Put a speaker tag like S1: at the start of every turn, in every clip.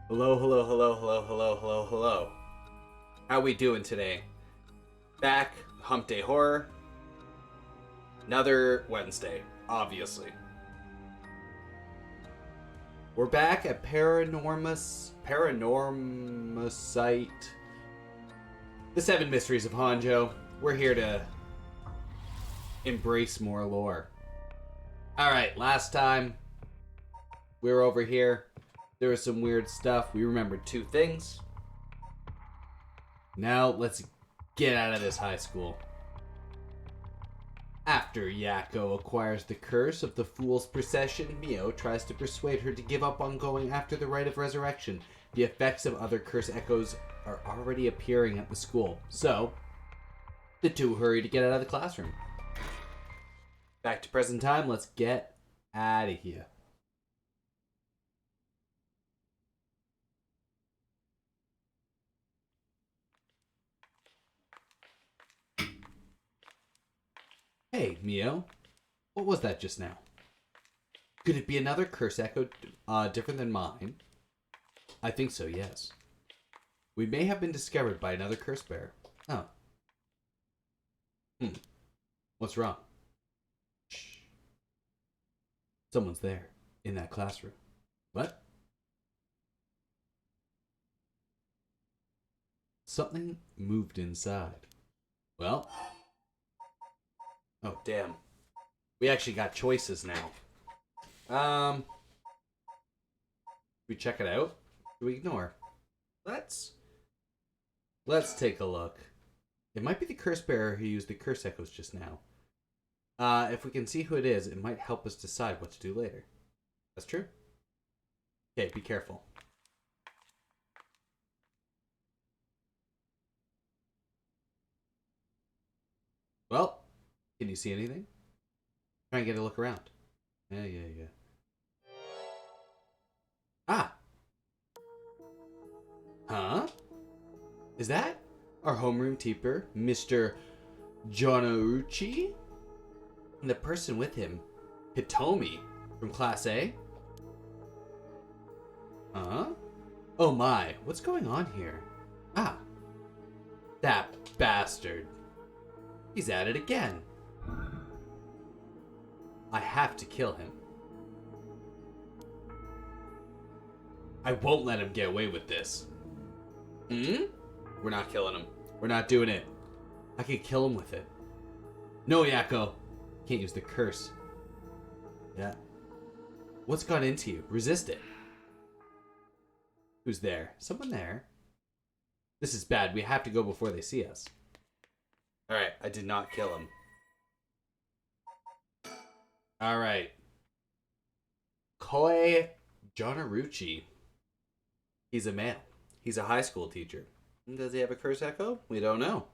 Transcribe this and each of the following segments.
S1: Hello, hello, hello, hello, hello, hello, hello. How we doing today? Back, Hump Day Horror. Another Wednesday, obviously. We're back at Paranormasight. The Seven Mysteries of Honjo. We're here to embrace more lore. Alright, last time we were over here. There was some weird stuff. We remembered two things. Now, let's get out of this high school. After Yako acquires the curse of the Fool's Procession, Mio tries to persuade her to give up on going after the Rite of Resurrection. The effects of other curse echoes are already appearing at the school, so the two hurry to get out of the classroom. Back to present time, let's get out of here. Hey, Mio. What was that just now? Could it be another curse echo different than mine? I think so, yes. We may have been discovered by another curse bearer. Oh. What's wrong? Shh. Someone's there, in that classroom. What? Something moved inside. Well. Oh, damn. We actually got choices now. We check it out? Do we ignore? Let's take a look. It might be the curse bearer who used the curse echoes just now. If we can see who it is, it might help us decide what to do later. That's true? Okay, be careful. Well, can you see anything? Try and get a look around. Yeah. Ah! Huh? Is that our homeroom teacher, Mr. Jonauchi? And the person with him, Hitomi, from Class A? Huh? Oh my, what's going on here? Ah, that bastard. He's at it again. I have to kill him. I won't let him get away with this. We're not killing him. We're not doing it. I can kill him with it. No, Yako. Can't use the curse. Yeah. What's got into you? Resist it. Who's there? Someone there? This is bad. We have to go before they see us. Alright, I did not kill him. Alright. Koi Jonarucci. He's a male. He's a high school teacher. Does he have a curse echo? We don't know.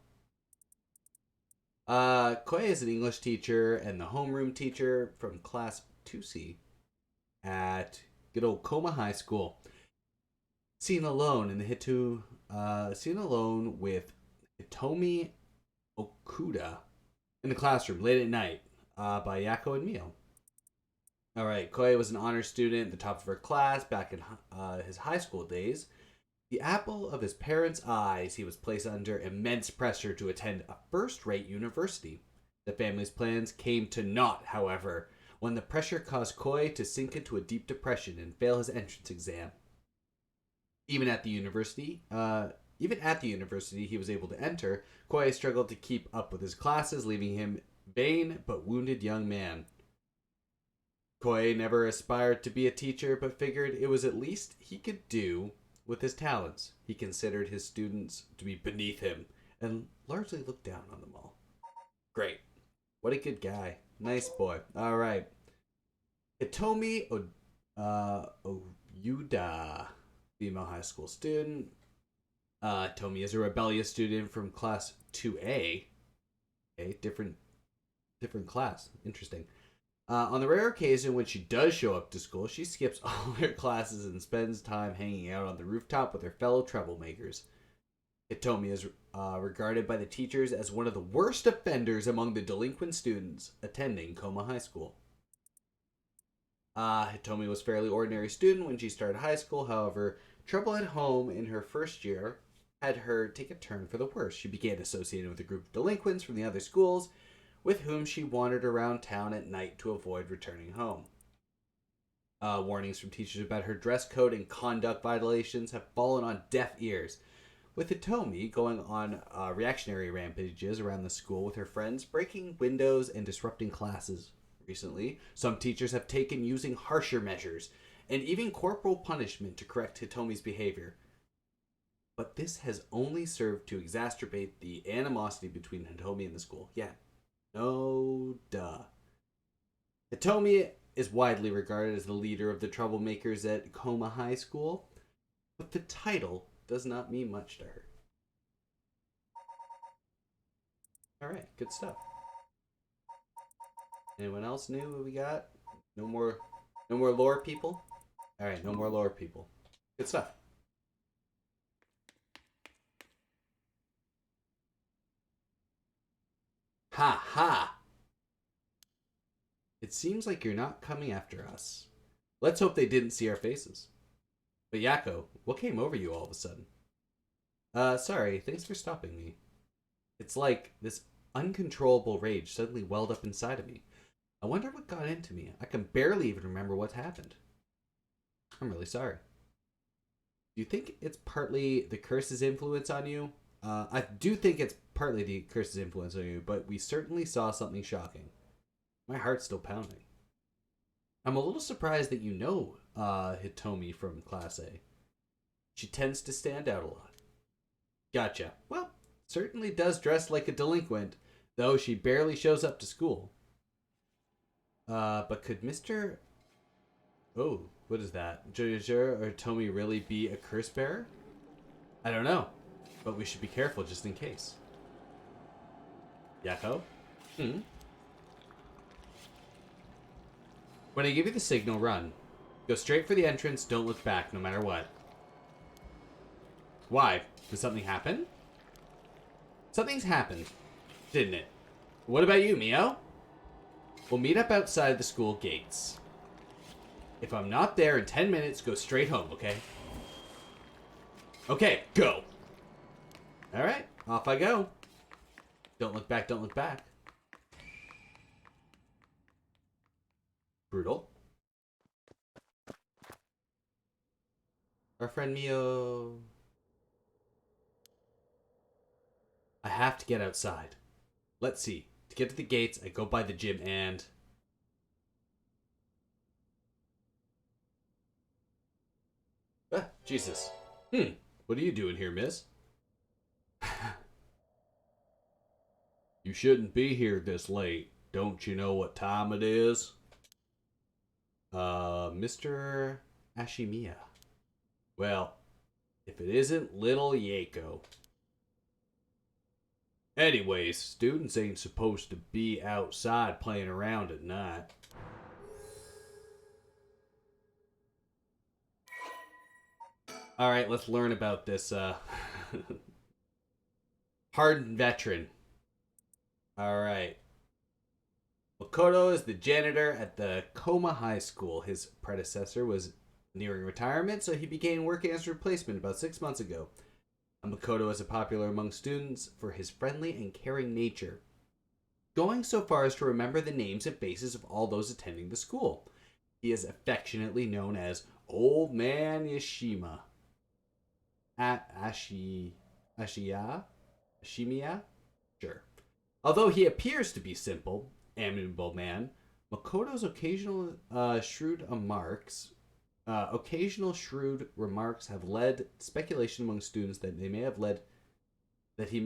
S1: Koi is an English teacher and the homeroom teacher from Class 2C at good old Coma High School. Seen alone with Hitomi Okuda in the classroom late at night by Yako and Mio. Alright, Koi was an honor student, the top of her class back in his high school days. The apple of his parents' eyes, he was placed under immense pressure to attend a first-rate university. The family's plans came to naught, however, when the pressure caused Koi to sink into a deep depression and fail his entrance exam. Even at the university he was able to enter, Koi struggled to keep up with his classes, leaving him vain but wounded young man. Koi never aspired to be a teacher, but figured it was at least he could do with his talents. He considered his students to be beneath him and largely looked down on them all. Great. What a good guy. Nice boy. All right. Hitomi Oyuda, female high school student. Hitomi is a rebellious student from Class 2A. Okay, different class. Interesting. On the rare occasion when she does show up to school, she skips all her classes and spends time hanging out on the rooftop with her fellow troublemakers. Hitomi is regarded by the teachers as one of the worst offenders among the delinquent students attending Coma High School. Hitomi was a fairly ordinary student when she started high school. However, trouble at home in her first year had her take a turn for the worse. She began associating with a group of delinquents from the other schools, with whom she wandered around town at night to avoid returning home. Warnings from teachers about her dress code and conduct violations have fallen on deaf ears, with Hitomi going on reactionary rampages around the school with her friends, breaking windows and disrupting classes. Recently, some teachers have taken using harsher measures and even corporal punishment to correct Hitomi's behavior. But this has only served to exacerbate the animosity between Hitomi and the school. Yeah, no duh. Hitomi is widely regarded as the leader of the troublemakers at Koma High School, but the title does not mean much to her. Alright, good stuff. Anyone else new? What we got? No more lore people? Alright, no more lore people. Good stuff. Ha ha! It seems like you're not coming after us. Let's hope they didn't see our faces. But Yako, what came over you all of a sudden? Sorry, thanks for stopping me. It's like this uncontrollable rage suddenly welled up inside of me. I wonder what got into me. I can barely even remember what happened. I'm really sorry. Do you think it's partly the curse's influence on you? I do think it's partly the curse's influence on you, but we certainly saw something shocking. My heart's still pounding. I'm a little surprised that you know Hitomi from Class A. She tends to stand out a lot. Gotcha. Well, certainly does dress like a delinquent, though she barely shows up to school. But could Mr. Oh, what is that? Jojo or Tomi really be a curse bearer? I don't know, but we should be careful just in case. Yako? When I give you the signal, run. Go straight for the entrance, don't look back, no matter what. Why? Did something happen? Something's happened, didn't it? What about you, Mio? We'll meet up outside the school gates. If I'm not there in 10 minutes, go straight home, okay? Okay, go! Alright, off I go. Don't look back, don't look back. Brutal. Our friend Mio... I have to get outside. Let's see. To get to the gates, I go by the gym and... Ah, Jesus. What are you doing here, miss? You shouldn't be here this late. Don't you know what time it is? Mr. Ashimiya. Well, if it isn't little Yako. Anyways, students ain't supposed to be outside playing around at night. Alright, let's learn about this, hardened veteran. Alright. Makoto is the janitor at the Koma High School. His predecessor was nearing retirement, so he began working as a replacement about 6 months ago. Makoto is popular among students for his friendly and caring nature, going so far as to remember the names and faces of all those attending the school. He is affectionately known as Old Man Yashima. Ashimiya? Sure. Although he appears to be simple, amiable man, Makoto's occasional shrewd remarks have led speculation among students that he may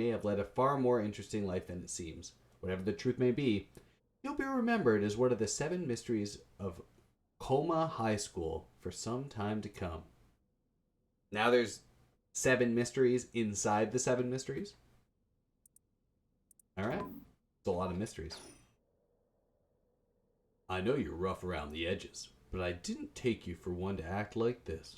S1: have led a far more interesting life than it seems. Whatever the truth may be, he'll be remembered as one of the 7 mysteries of Koma High School for some time to come. Now there's 7 mysteries inside the 7 mysteries. Alright. It's a lot of mysteries. I know you're rough around the edges, but I didn't take you for one to act like this.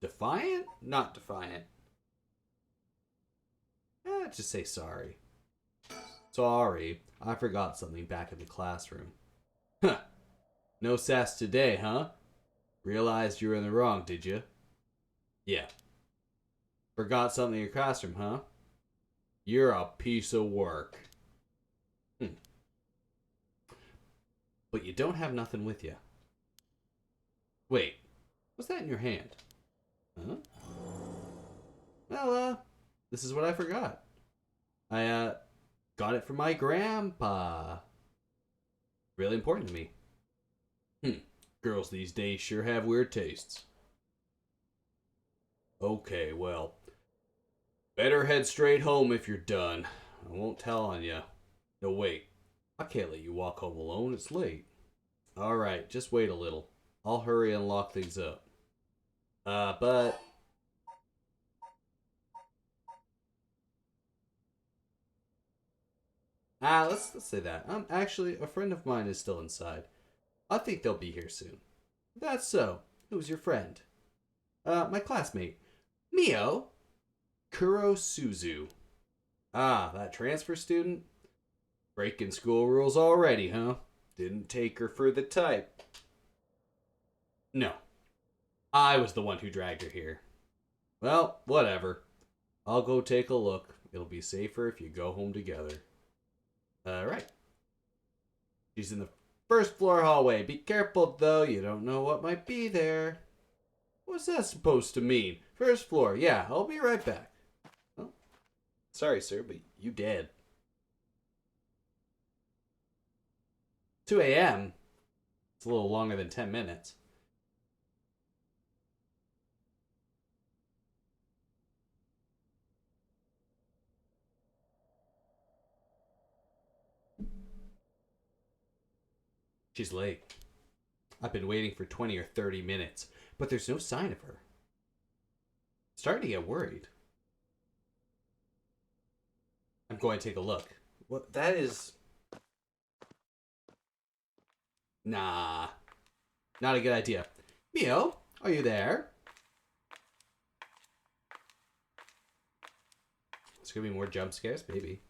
S1: Defiant? Not defiant. Just say sorry. Sorry, I forgot something back in the classroom. Huh. No sass today, huh? Realized you were in the wrong, did you? Yeah. Forgot something in your classroom, huh? You're a piece of work. But you don't have nothing with you. Wait, what's that in your hand? Huh? Well, this is what I forgot. I, got it from my grandpa. Really important to me. Girls these days sure have weird tastes. Okay, well, better head straight home if you're done. I won't tell on you. No, wait. I can't let you walk home alone. It's late. Alright, just wait a little. I'll hurry and lock things up. But... let's say that. Actually, a friend of mine is still inside. I think they'll be here soon. That's so. Who's your friend? My classmate. Mio. Kurosuzu. Ah, that transfer student? Breaking school rules already, huh? Didn't take her for the type. No. I was the one who dragged her here. Well, whatever. I'll go take a look. It'll be safer if you go home together. Alright. She's in the first floor hallway. Be careful, though. You don't know what might be there. What's that supposed to mean? First floor. Yeah, I'll be right back. Oh, sorry, sir, but you dead. 2 a.m.? It's a little longer than 10 minutes. She's late. I've been waiting for 20 or 30 minutes, but there's no sign of her. Starting to get worried. I'm going to take a look. What? That is... Nah. Not a good idea. Mio, are you there? It's gonna be more jump scares, maybe.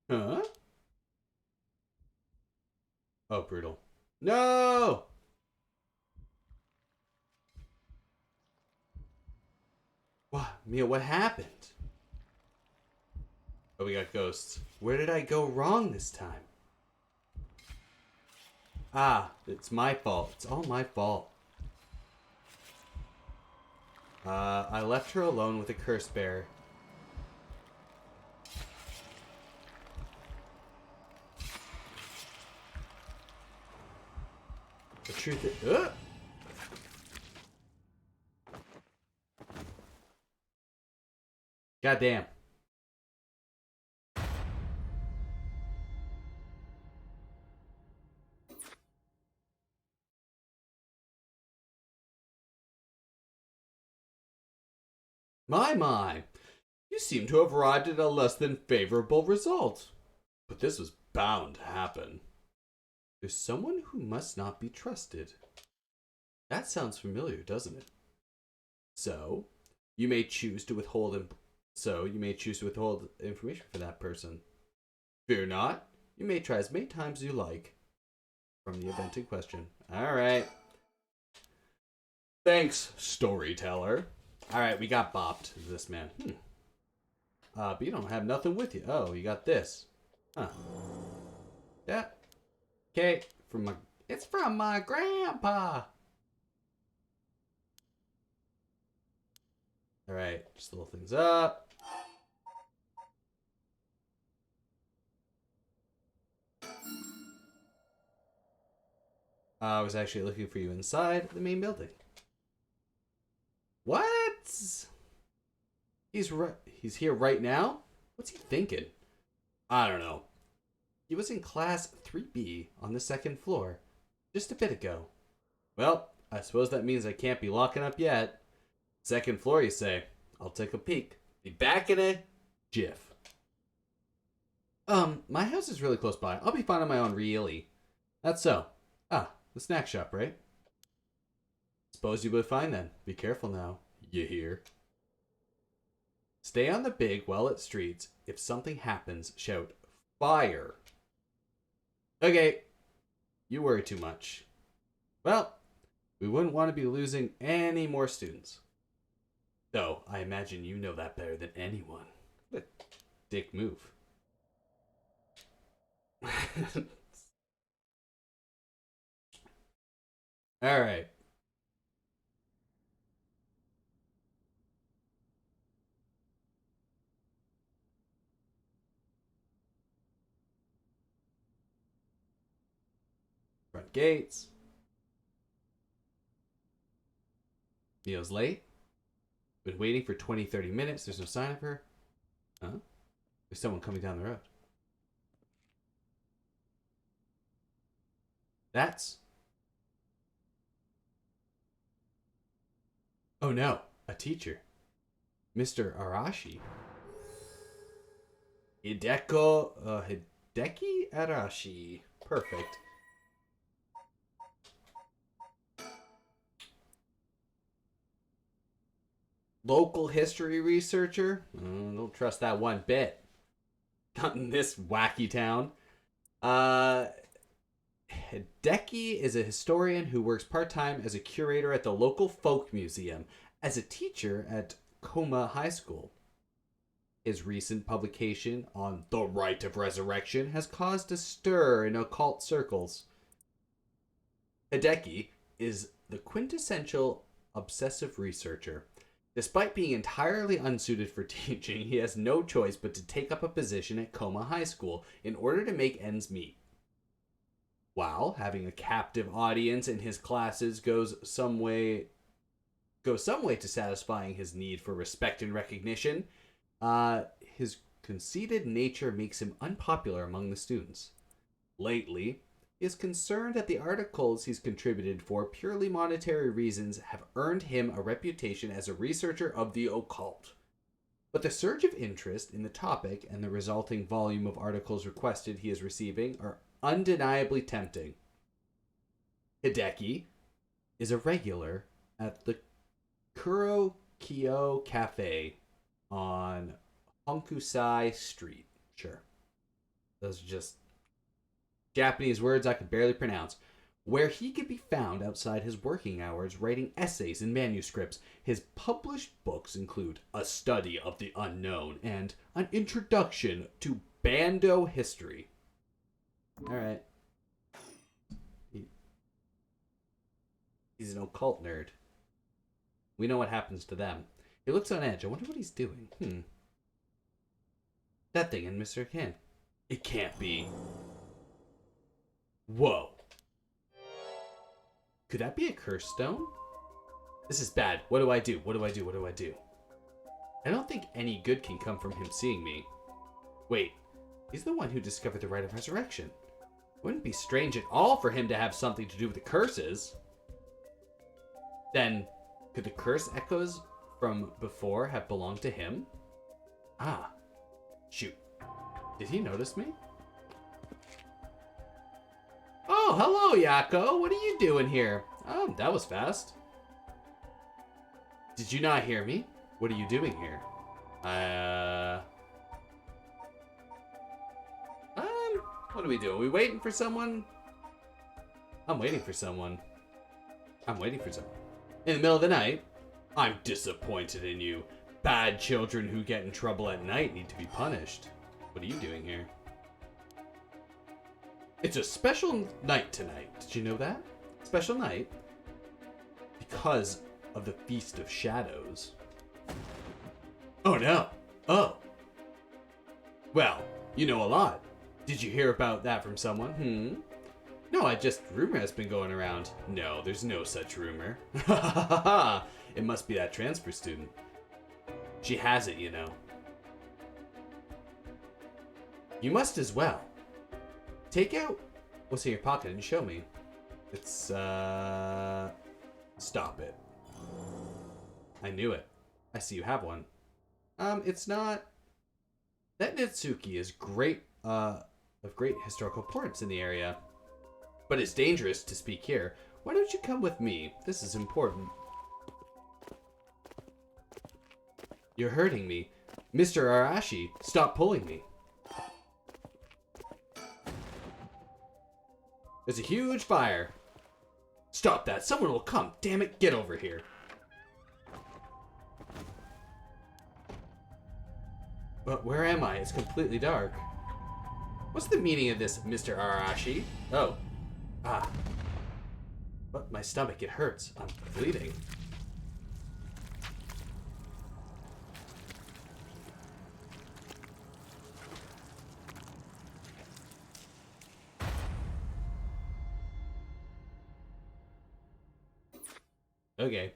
S1: Huh? Oh, brutal. No! What? Mia, what happened? Oh, we got ghosts. Where did I go wrong this time? Ah, it's my fault. It's all my fault. I left her alone with a curse bear. The truth is... Goddamn. My. You seem to have arrived at a less than favorable result. But this was bound to happen. There's someone who must not be trusted. That sounds familiar, doesn't it? So, you may choose to withhold information for that person. Fear not. You may try as many times as you like. From the event in question. Alright. Thanks, storyteller. Alright, we got bopped, this man. But you don't have nothing with you. Oh, you got this. Huh. Yeah. Okay. It's from my grandpa. Alright, just little things up. I was actually looking for you inside the main building. What? He's here right now? What's he thinking? I don't know. He was in class 3B on the second floor just a bit ago. Well, I suppose that means I can't be locking up yet. Second floor, you say? I'll take a peek. Be back in a jiff. My house is really close by. I'll be fine on my own, really. That's so. Ah, the snack shop, right? Suppose you'll be fine then. Be careful now. You hear? Stay on the big, well-lit streets. If something happens, shout, fire. Okay. You worry too much. Well, we wouldn't want to be losing any more students. Though, I imagine you know that better than anyone. What a dick move. Alright. Front gates. Neo's late. Been waiting for 20-30 minutes. There's no sign of her. Huh? There's someone coming down the road. That's... Oh no, a teacher. Mr. Arashi. Hideki Arashi. Perfect. Local history researcher? Don't trust that one bit. Not in this wacky town. Hideki is a historian who works part-time as a curator at the local folk museum, as a teacher at Koma High School. His recent publication on the Rite of Resurrection has caused a stir in occult circles. Hideki is the quintessential obsessive researcher. Despite being entirely unsuited for teaching, he has no choice but to take up a position at Koma High School in order to make ends meet. While having a captive audience in his classes goes some way to satisfying his need for respect and recognition, his conceited nature makes him unpopular among the students. Lately, he is concerned that the articles he's contributed for purely monetary reasons have earned him a reputation as a researcher of the occult. But the surge of interest in the topic and the resulting volume of articles requested he is receiving are undeniably tempting. Hideki is a regular at the Kurokyo Cafe on Honkusai Street. Sure. Those are just Japanese words I could barely pronounce. Where he could be found outside his working hours writing essays and manuscripts. His published books include A Study of the Unknown and An Introduction to Bando History. Alright. He's an occult nerd. We know what happens to them. He looks on edge. I wonder what he's doing. That thing in Mr. Ken. It can't be. Whoa. Could that be a curse stone? This is bad. What do I do? What do I do? What do I do? I don't think any good can come from him seeing me. Wait. He's the one who discovered the Rite of Resurrection. It wouldn't be strange at all for him to have something to do with the curses. Then, could the curse echoes from before have belonged to him? Ah. Shoot. Did he notice me? Oh, hello, Yako. What are you doing here? Oh, that was fast. Did you not hear me? What are you doing here? What are we doing? Are we waiting for someone? I'm waiting for someone. I'm waiting for someone. In the middle of the night? I'm disappointed in you. Bad children who get in trouble at night need to be punished. What are you doing here? It's a special night tonight. Did you know that? Special night? Because of the Feast of Shadows. Oh no. Oh. Well, you know a lot. Did you hear about that from someone? No, rumor has been going around. No, there's no such rumor. Ha ha ha ha. It must be that transfer student. She has it, you know. You must as well. Take out what's in your pocket and show me. It's, stop it. I knew it. I see you have one. It's not... That Nitsuki is great, of great historical importance in the area. But it's dangerous to speak here. why don't you come with me? This is important. You're hurting me. Mr. Arashi, stop pulling me. There's a huge fire. Stop that. Someone will come. Damn it, get over here. But where am I? It's completely dark. What's the meaning of this, Mr. Arashi? Oh. Ah. But my stomach, it hurts. I'm bleeding. Okay.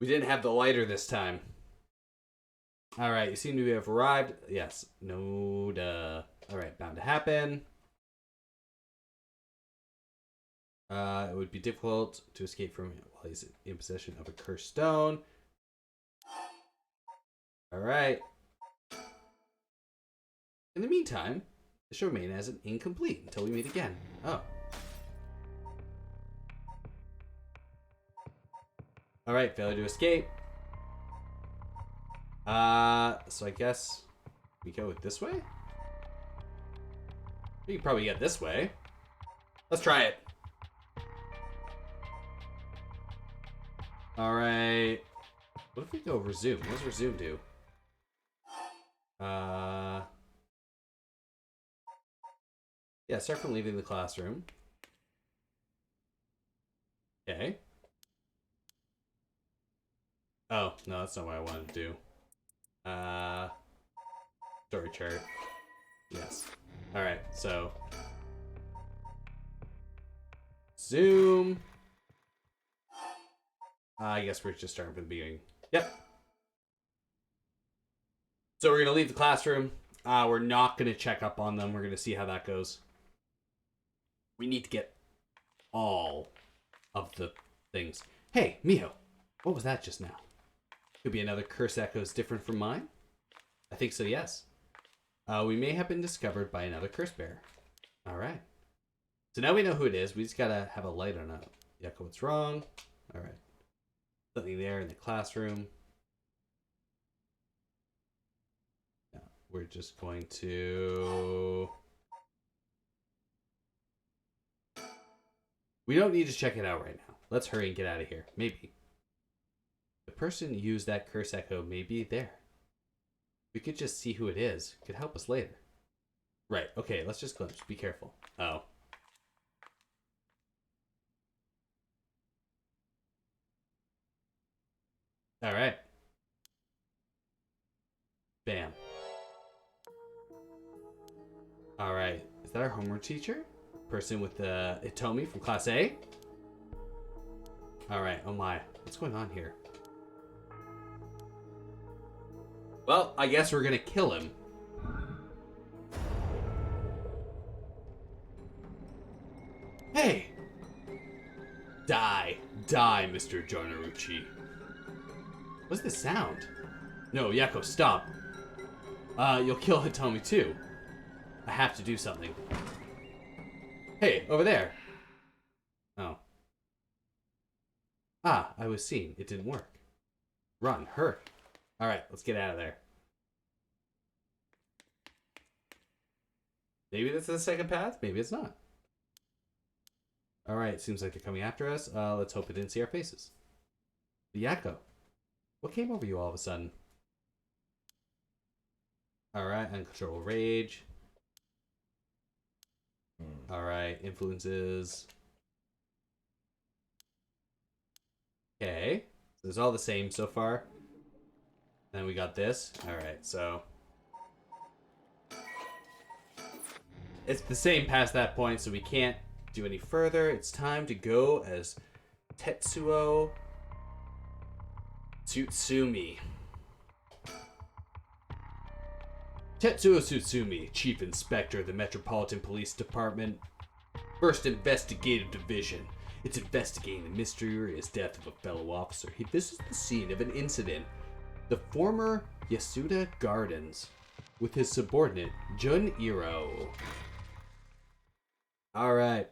S1: We didn't have the lighter this time. Alright, you seem to have arrived. Yes. No duh. Alright, bound to happen. It would be difficult to escape from him while he's in possession of a cursed stone. Alright. In the meantime, this shall remain as an incomplete until we meet again. Oh. Alright, failure to escape. So I guess we go this way? We can probably get this way. Let's try it. Alright. What if we go resume? What does resume do? Yeah, start from leaving the classroom. Okay. Oh, no, that's not what I wanted to do. Story chart. Yes. Alright, so. Zoom. I guess we're just starting from the beginning. Yep. So we're going to leave the classroom. We're not going to check up on them. We're going to see how that goes. We need to get all of the things. Hey, Miho. What was that just now? Could be another curse echoes different from mine? I think so, yes. We may have been discovered by another curse bearer. Alright. So now we know who it is. We just gotta have a light on it. Echo what's wrong. Alright. Something there in the classroom. Yeah, we're just going to... We don't need to check it out right now. Let's hurry and get out of here. Maybe. The person who used that curse echo may be there. We could just see who it is. It could help us later. Right. Okay, let's just glimpse. Be careful. Oh. Alright. Bam. Alright. Is that our homework teacher? Person with the Itomi from Class A? Alright. Oh my. What's going on here? Well, I guess we're gonna kill him. Hey! Die. Die, Mr. Jonaruchi. What's the sound? No, Yako, stop. You'll kill Hitomi too. I have to do something. Hey, over there. Oh. Ah, I was seen. It didn't work. Run, hurry. Alright, let's get out of there. Maybe this is the second path, maybe it's not. Alright, seems like they're coming after us. Let's hope it didn't see our faces. Yako, what came over you all of a sudden? Alright, uncontrollable rage. Alright, influences. Okay, so it's all the same so far. Then we got this. Alright, so it's the same past that point, so we can't do any further. It's time to go as Tetsuo Tsutsumi. Tetsuo Tsutsumi, Chief Inspector of the Metropolitan Police Department, 1st Investigative Division. It's investigating the mysterious death of a fellow officer. He visits the scene of an incident, the former Yasuda Gardens. with his subordinate, Juniro. Alright.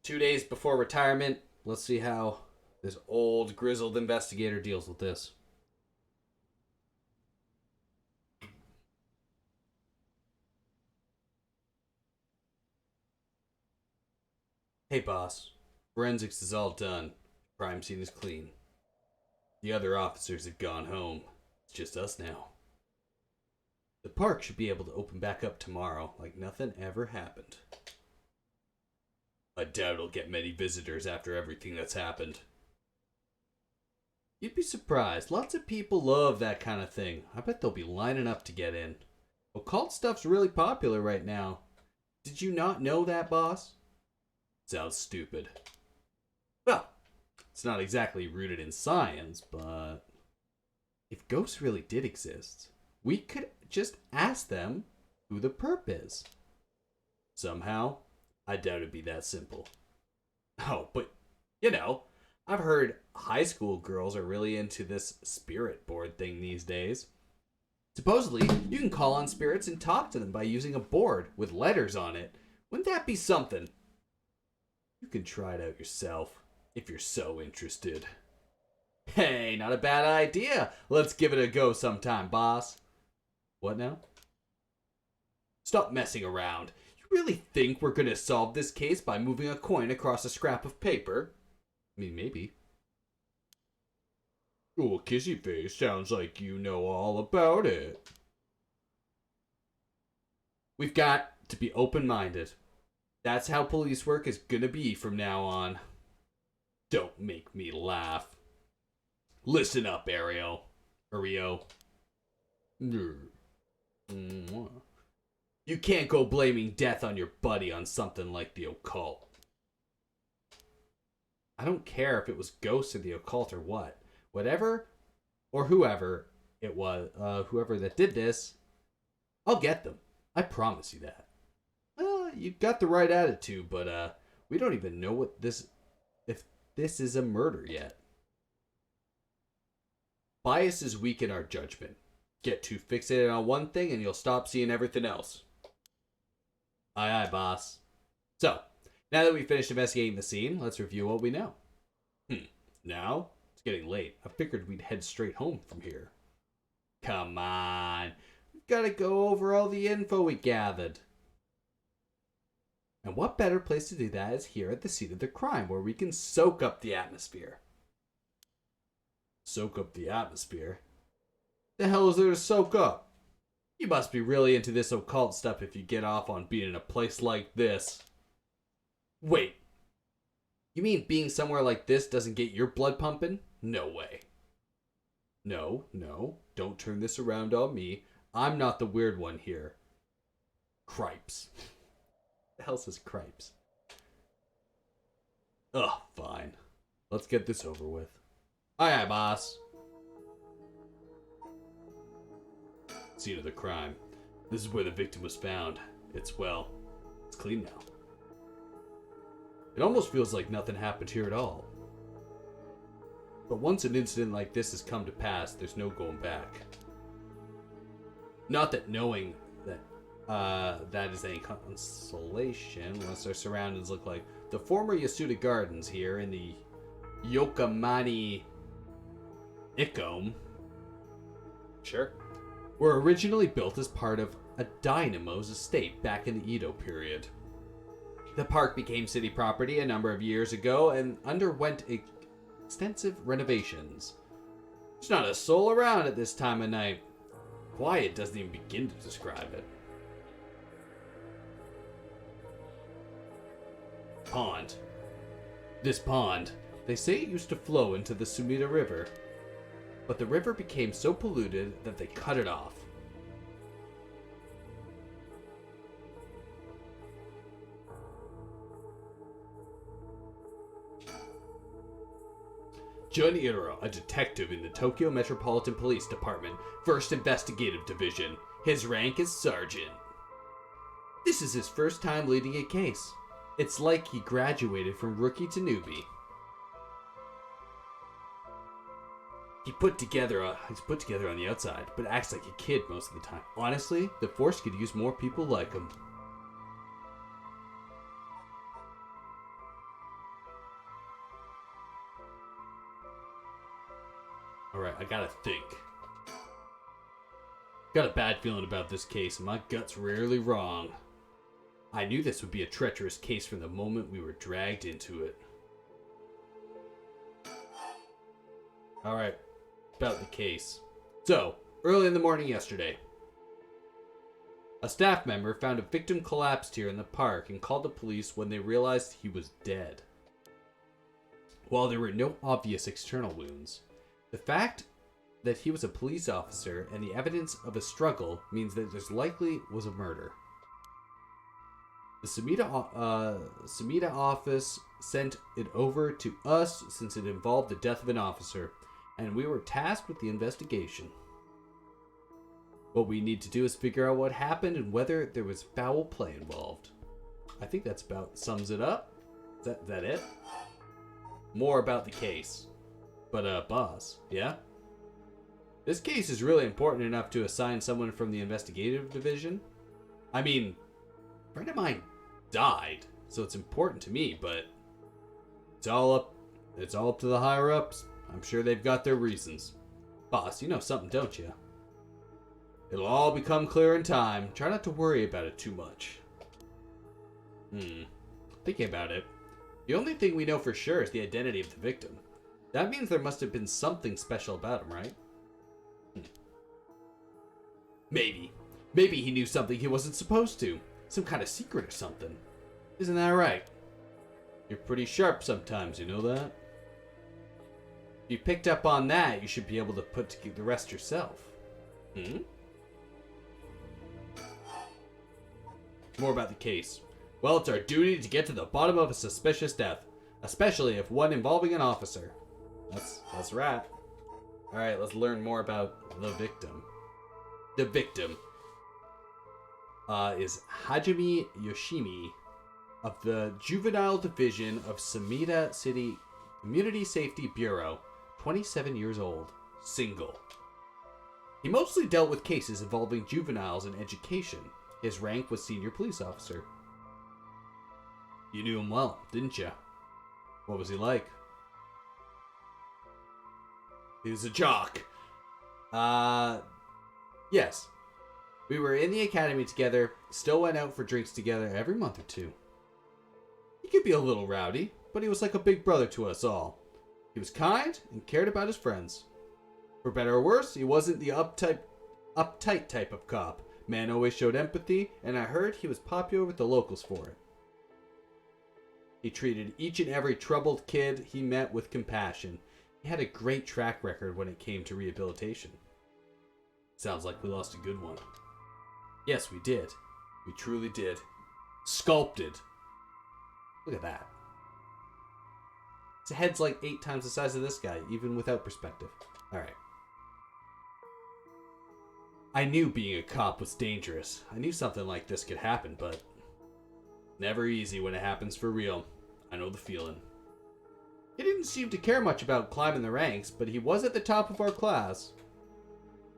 S1: 2 days before retirement, let's see how this old, grizzled investigator deals with this. Hey, boss. Forensics is all done. Crime scene is clean. The other officers have gone home. It's just us now. The park should be able to open back up tomorrow like nothing ever happened. I doubt it'll get many visitors after everything that's happened. You'd be surprised. Lots of people love that kind of thing. I bet they'll be lining up to get in. Occult stuff's really popular right now. Did you not know that, boss? Sounds stupid. Well, it's not exactly rooted in science, but if ghosts really did exist, we could just ask them who the perp is. Somehow, I doubt it'd be that simple. Oh, but, you know, I've heard high school girls are really into this spirit board thing these days. Supposedly, you can call on spirits and talk to them by using a board with letters on it. Wouldn't that be something? You can try it out yourself, if you're so interested. Hey, not a bad idea. Let's give it a go sometime, boss. What now? Stop messing around. You really think we're gonna solve this case by moving a coin across a scrap of paper? I mean, maybe. Oh, Kissy Face, sounds like you know all about it. We've got to be open-minded. That's how police work is gonna be from now on. Don't make me laugh. Listen up, Ariel. Rio. You can't go blaming death on your buddy on something like the occult. I don't care if it was ghosts or the occult or what. Whatever or whoever it was, whoever that did this, I'll get them. I promise you that. You got the right attitude, but we don't even know if this is a murder yet. Biases weaken our judgment. Get too fixated on one thing and you'll stop seeing everything else. Aye, aye, boss. So, now that we've finished investigating the scene, let's review what we know. Now? It's getting late. I figured we'd head straight home from here. Come on. We've got to go over all the info we gathered. And what better place to do that is here at the scene of the crime, where we can soak up the atmosphere. Soak up the atmosphere? The hell is there to soak up? You must be really into this occult stuff if you get off on being in a place like this. Wait. You mean being somewhere like this doesn't get your blood pumping? No way. No, don't turn this around on me. I'm not the weird one here. Cripes. The hell says cripes? Ugh, fine. Let's get this over with. Aye, aye, boss. Scene of the crime. This is where the victim was found. It's clean now. It almost feels like nothing happened here at all. But once an incident like this has come to pass, there's no going back. Not that knowing that that is any consolation, unless our surroundings look like the former Yasuda Gardens here in the Yokomani Ikome. Sure. Were originally built as part of a dynamo's estate back in the Edo period. The park became city property a number of years ago and underwent extensive renovations. There's not a soul around at this time of night. Quiet doesn't even begin to describe it. Pond. This pond, they say it used to flow into the Sumida River, but the river became so polluted that they cut it off. Juniro, a detective in the Tokyo Metropolitan Police Department, 1st Investigative Division. His rank is Sergeant. This is his first time leading a case. It's like he graduated from rookie to newbie. He's put together on the outside, but acts like a kid most of the time. Honestly, the Force could use more people like him. Alright, I gotta think. Got a bad feeling about this case, and my gut's rarely wrong. I knew this would be a treacherous case from the moment we were dragged into it. Alright, about the case. So, early in the morning yesterday, a staff member found a victim collapsed here in the park and called the police when they realized he was dead. While there were no obvious external wounds, the fact that he was a police officer and the evidence of a struggle means that there likely was a murder. The Samita office sent it over to us since it involved the death of an officer, and we were tasked with the investigation. What we need to do is figure out what happened and whether there was foul play involved. I think that's about sums it up. Is that it? More about the case. But, boss, yeah? This case is really important enough to assign someone from the investigative division. I mean, a friend of mine died, so it's important to me, but it's all up to the higher ups. I'm sure they've got their reasons. Boss, you know something, don't you? It'll all become clear in time. Try not to worry about it too much. Thinking about it, the only thing we know for sure is the identity of the victim. That means there must have been something special about him, right? Maybe. Maybe he knew something he wasn't supposed to. Some kind of secret or something. Isn't that right? You're pretty sharp sometimes, you know that? If you picked up on that, you should be able to put the rest yourself. More about the case. Well, it's our duty to get to the bottom of a suspicious death, especially if one involving an officer. That's right. Alright, let's learn more about the victim. The victim is Hajime Yoshimi of the Juvenile Division of Samita City Community Safety Bureau, 27 years old, single. He mostly dealt with cases involving juveniles in education. His rank was senior police officer. You knew him well, didn't you? What was he like? He was a jock. Yes. We were in the academy together, still went out for drinks together every month or two. He could be a little rowdy, but he was like a big brother to us all. He was kind and cared about his friends. For better or worse, he wasn't the uptight type of cop. Man always showed empathy, and I heard he was popular with the locals for it. He treated each and every troubled kid he met with compassion. He had a great track record when it came to rehabilitation. Sounds like we lost a good one. Yes, we did. We truly did. Sculpted. Look at that. His head's like 8 times the size of this guy, even without perspective. Alright. I knew being a cop was dangerous. I knew something like this could happen, but never easy when it happens for real. I know the feeling. He didn't seem to care much about climbing the ranks, but he was at the top of our class.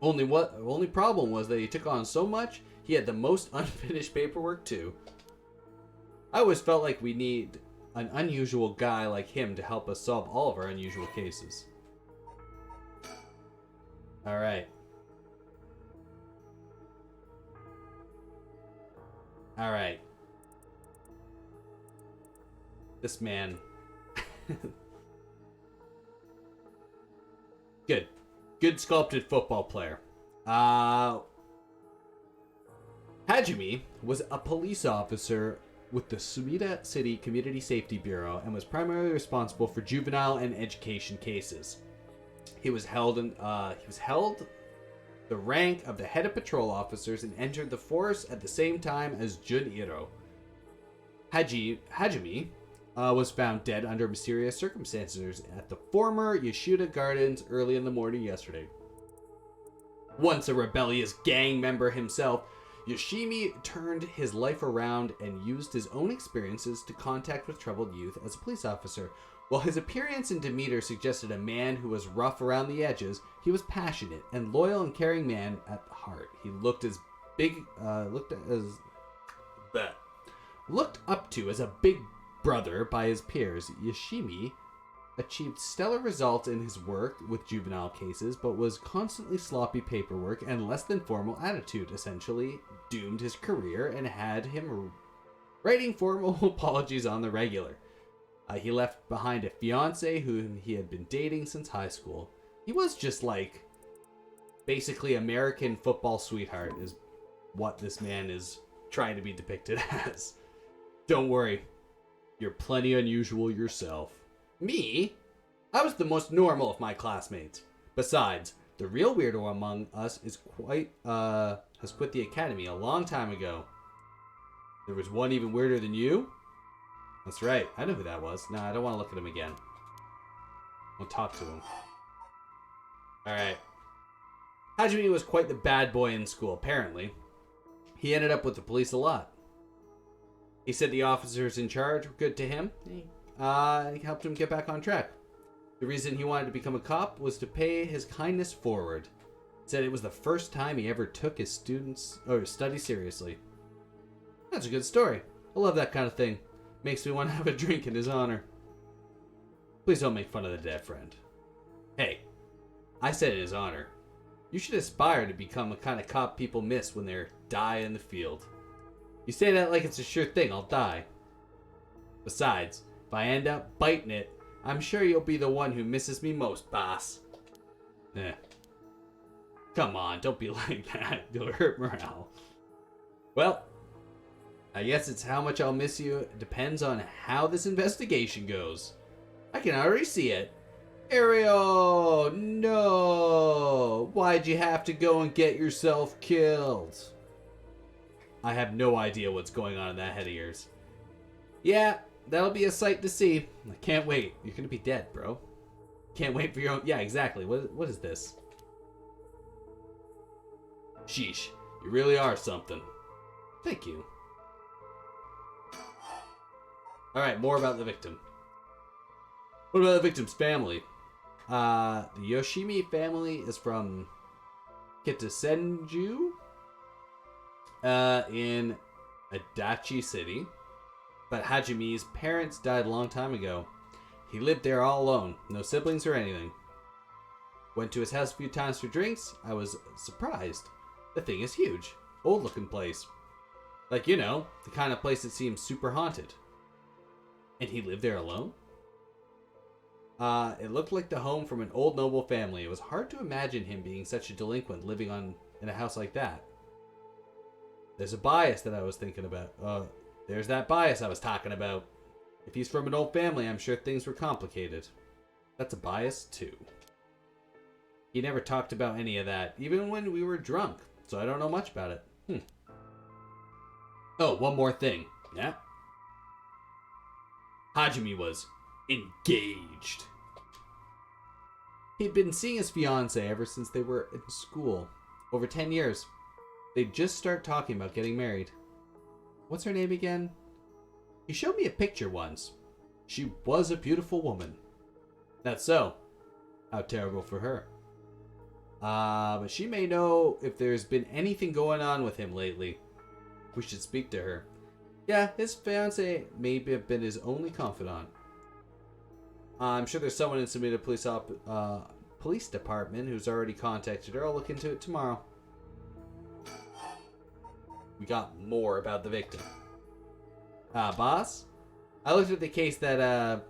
S1: Only problem was that he took on so much, he had the most unfinished paperwork too. I always felt like we need an unusual guy like him to help us solve all of our unusual cases. Alright. Alright. This man. Good. Good sculpted football player. Hajime was a police officer with the Sumida City Community Safety Bureau and was primarily responsible for juvenile and education cases. He was held the rank of the head of patrol officers and entered the force at the same time as Juniro. Hajime was found dead under mysterious circumstances at the former Yashuda Gardens early in the morning yesterday. Once a rebellious gang member himself, Yoshimi turned his life around and used his own experiences to contact with troubled youth as a police officer. While his appearance and demeanor suggested a man who was rough around the edges, he was passionate and loyal and caring man at heart. He looked up to as a big brother by his peers. Yoshimi achieved stellar results in his work with juvenile cases, but was constantly sloppy paperwork and less than formal attitude, essentially doomed his career and had him writing formal apologies on the regular. He left behind a fiance whom he had been dating since high school. He was just like basically American football sweetheart is what this man is trying to be depicted as. Don't worry, you're plenty unusual yourself. Me? I was the most normal of my classmates. Besides, the real weirdo among us is has quit the academy a long time ago. There was one even weirder than you? That's right, I know who that was. No, I don't want to look at him again. I'll talk to him. Alright. Hajime was quite the bad boy in school, apparently. He ended up with the police a lot. He said the officers in charge were good to him. He helped him get back on track. The reason he wanted to become a cop was to pay his kindness forward. He said it was the first time he ever took his studies seriously. That's a good story. I love that kind of thing. Makes me want to have a drink in his honor. Please don't make fun of the dead friend. Hey, I said in his honor. You should aspire to become the kind of cop people miss when they're die in the field. You say that like it's a sure thing I'll die. Besides, if I end up biting it, I'm sure you'll be the one who misses me most, boss. Come on, don't be like that. You'll hurt morale. Well, I guess it's how much I'll miss you. It depends on how this investigation goes. I can already see it. Ariel, no! Why'd you have to go and get yourself killed? I have no idea what's going on in that head of yours. Yeah, that'll be a sight to see. I can't wait. You're gonna be dead, bro. Can't wait for your own... Yeah, exactly. What is this? Sheesh, you really are something. Thank you. Alright, more about the victim. What about the victim's family? The Yoshimi family is from Kitasenju in Adachi City. But Hajime's parents died a long time ago. He lived there all alone, no siblings or anything. Went to his house a few times for drinks. I was surprised. The thing is huge. Old looking place. Like, you know, the kind of place that seems super haunted. And he lived there alone? It looked like the home from an old noble family. It was hard to imagine him being such a delinquent living in a house like that. There's a bias that I was thinking about. There's that bias I was talking about. If he's from an old family, I'm sure things were complicated. That's a bias, too. He never talked about any of that, even when we were drunk, so I don't know much about it. Oh, one more thing. Yeah? Hajime was engaged. He'd been seeing his fiancée ever since they were in school. Over 10 years. They'd just start talking about getting married. What's her name again? He showed me a picture once. She was a beautiful woman. That's so. How terrible for her. But she may know if there's been anything going on with him lately. We should speak to her. Yeah, his fiancée may have been his only confidant. I'm sure there's someone in Sumida Police Department who's already contacted her. I'll look into it tomorrow. We got more about the victim. Boss? I looked at the case that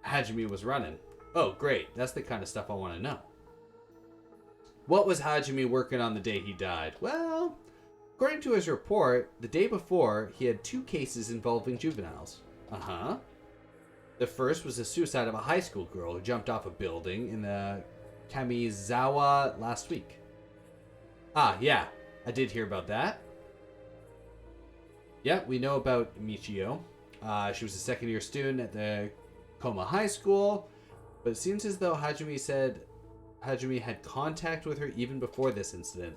S1: Hajime was running. Oh, great. That's the kind of stuff I want to know. What was Hajime working on the day he died? Well, according to his report, the day before, he had 2 cases involving juveniles. Uh-huh. The first was the suicide of a high school girl who jumped off a building in the Kamizawa last week. Ah, yeah. I did hear about that. Yeah, we know about Michio. She was a second-year student at the Koma High School, but it seems as though Hajime said Hajime had contact with her even before this incident.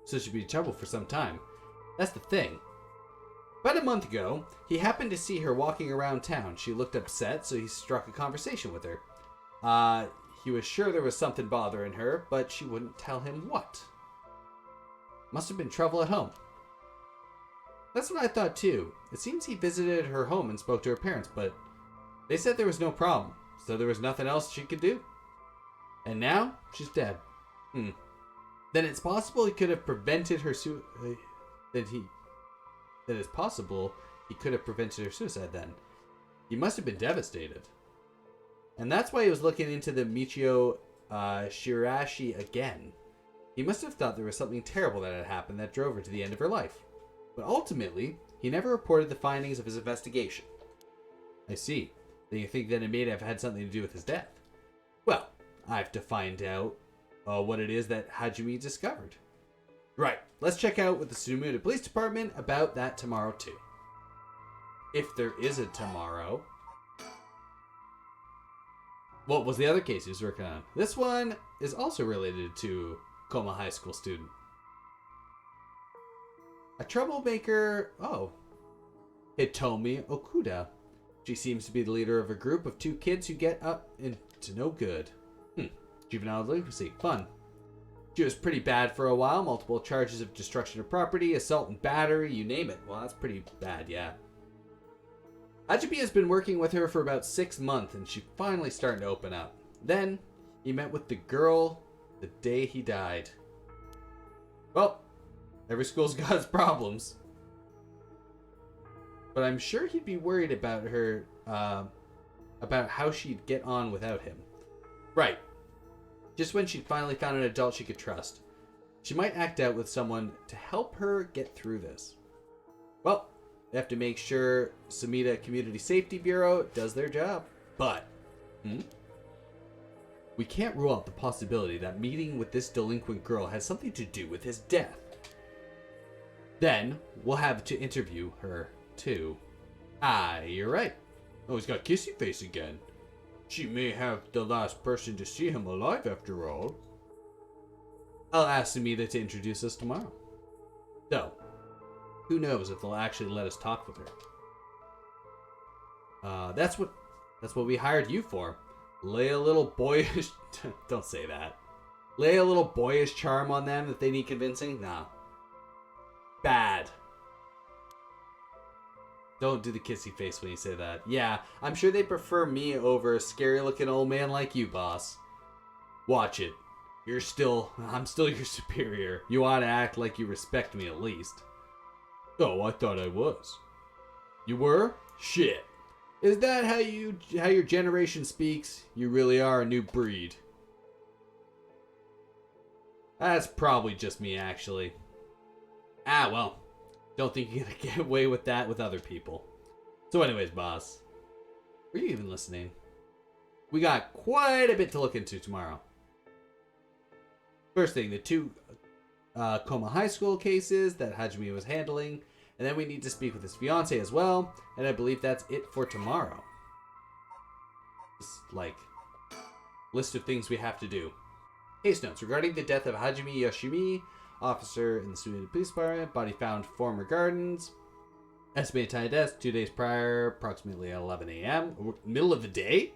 S1: So she'd be in trouble for some time. That's the thing. About a month ago, he happened to see her walking around town. She looked upset, so he struck a conversation with her. He was sure there was something bothering her, but she wouldn't tell him what. Must have been trouble at home. That's what I thought too. It seems he visited her home and spoke to her parents, but they said there was no problem, so there was nothing else she could do. And now, she's dead. Then it's possible he could have prevented her That it's possible he could have prevented her suicide then. He must have been devastated. And that's why he was looking into the Michio Shirashi again. He must have thought there was something terrible that had happened that drove her to the end of her life. But ultimately, he never reported the findings of his investigation. I see. Then you think that it may have had something to do with his death? Well, I have to find out what it is that Hajime discovered. Right, let's check out with the Sumida Police Department about that tomorrow too. If there is a tomorrow. What was the other case he was working on? This one is also related to Koma High School student. A troublemaker, Hitomi Okuda. She seems to be the leader of a group of 2 kids who get up into no good. Juvenile delinquency, fun. She was pretty bad for a while, multiple charges of destruction of property, assault and battery, you name it. Well, that's pretty bad, yeah. Hajime has been working with her for about 6 months, and she's finally starting to open up. Then, he met with the girl the day he died. Well, every school's got its problems. But I'm sure he'd be worried about her, about how she'd get on without him. Right. Just when she'd finally found an adult she could trust. She might act out with someone to help her get through this. Well, they have to make sure Sumida Community Safety Bureau does their job. But, we can't rule out the possibility that meeting with this delinquent girl has something to do with his death. Then, we'll have to interview her, too. You're right. Oh, he's got kissy face again. She may have the last person to see him alive after all. I'll ask Sumida to introduce us tomorrow. Though, who knows if they'll actually let us talk with her. That's what we hired you for. Lay a little boyish... Don't say that. Lay a little boyish charm on them if they need convincing? Nah. Bad. Don't do the kissy face when you say that. Yeah, I'm sure they prefer me over a scary looking old man like you, boss. Watch it. I'm still your superior. You ought to act like you respect me at least. Oh, I thought I was. You were? Shit. Is that how your generation speaks? You really are a new breed. That's probably just me, actually. Well. Don't think you're gonna get away with that with other people. So anyways, boss. Were you even listening? We got quite a bit to look into tomorrow. First thing, the 2 Koma High School cases that Hajime was handling. And then we need to speak with his fiance as well. And I believe that's it for tomorrow. Just like, list of things we have to do. Case notes regarding the death of Hajime Yoshimi, officer in the Sumida Police Department. Body found former gardens. Estimated time of death 2 days prior, approximately 11 a.m. Middle of the day?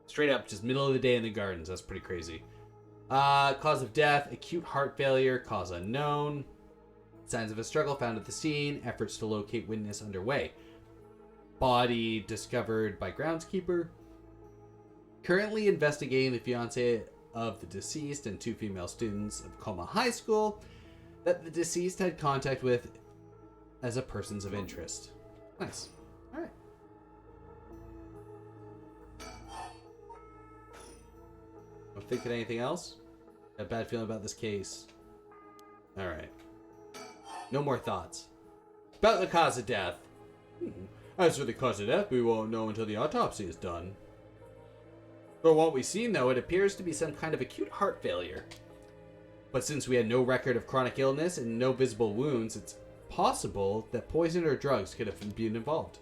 S1: Straight up, just middle of the day in the gardens. That's pretty crazy. Cause of death, acute heart failure, cause unknown. Signs of a struggle found at the scene. Efforts to locate witness underway. Body discovered by groundskeeper. Currently investigating the fiance of the deceased and 2 female students of Koma High School that the deceased had contact with as a persons of interest. Nice. Alright. I'm thinking anything else? Got a bad feeling about this case. Alright. No more thoughts. About the cause of death. As for the cause of death, we won't know until the autopsy is done. From what we've seen, though, it appears to be some kind of acute heart failure. But since we had no record of chronic illness and no visible wounds, it's possible that poison or drugs could have been involved.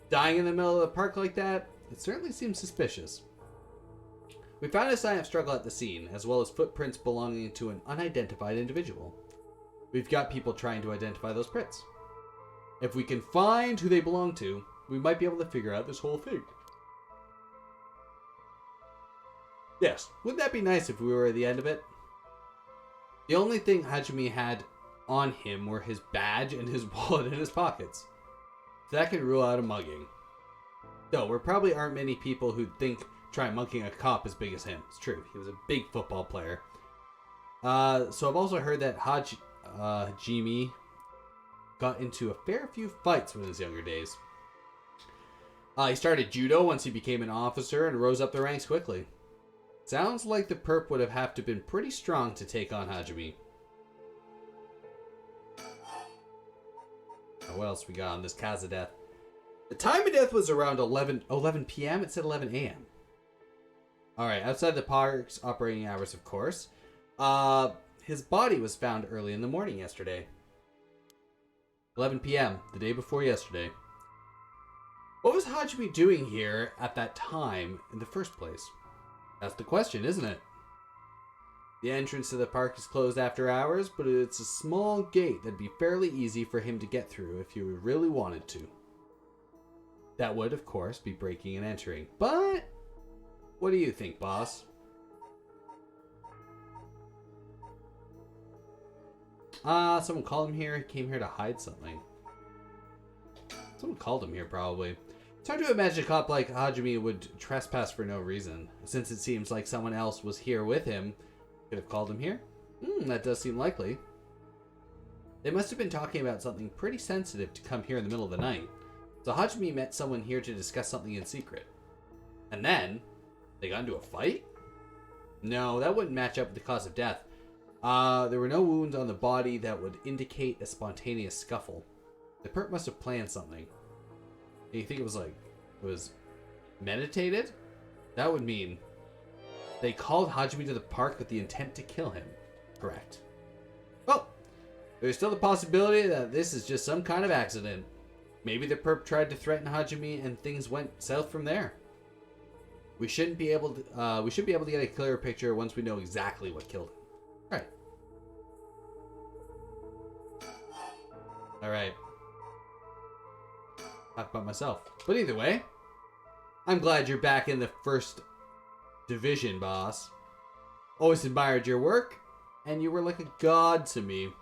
S1: Dying in the middle of the park like that, it certainly seems suspicious. We found a sign of struggle at the scene, as well as footprints belonging to an unidentified individual. We've got people trying to identify those prints. If we can find who they belong to, we might be able to figure out this whole thing. Yes, wouldn't that be nice if we were at the end of it? The only thing Hajime had on him were his badge and his wallet in his pockets. So that could rule out a mugging. Though, there probably aren't many people who'd think try mugging a cop as big as him. It's true, he was a big football player. So I've also heard that Hajime got into a fair few fights in his younger days. He started judo once he became an officer and rose up the ranks quickly. Sounds like the perp would have to been pretty strong to take on Hajime. What else we got on this cause of death? The time of death was around 11 p.m. It said 11 a.m. Alright, outside the park's operating hours, of course. His body was found early in the morning yesterday. 11 p.m., the day before yesterday. What was Hajime doing here at that time in the first place? That's the question, isn't it? The entrance to the park is closed after hours, but it's a small gate that'd be fairly easy for him to get through if he really wanted to. That would, of course, be breaking and entering. But what do you think, boss? Someone called him here. He came here to hide something. Someone called him here, probably. It's hard to imagine a cop like Hajime would trespass for no reason, since it seems like someone else was here with him. Could have called him here? That does seem likely. They must have been talking about something pretty sensitive to come here in the middle of the night. So Hajime met someone here to discuss something in secret. And then, they got into a fight? No, that wouldn't match up with the cause of death. There were no wounds on the body that would indicate a spontaneous scuffle. The perp must have planned something. You think it was meditated? That would mean they called Hajime to the park with the intent to kill him. Correct. Well, there's still the possibility that this is just some kind of accident. Maybe the perp tried to threaten Hajime and things went south from there. We should be able to get a clearer picture once we know exactly what killed him. Right. Alright. Talk about myself. But either way, I'm glad you're back in the first division, boss. Always admired your work, and you were like a god to me. You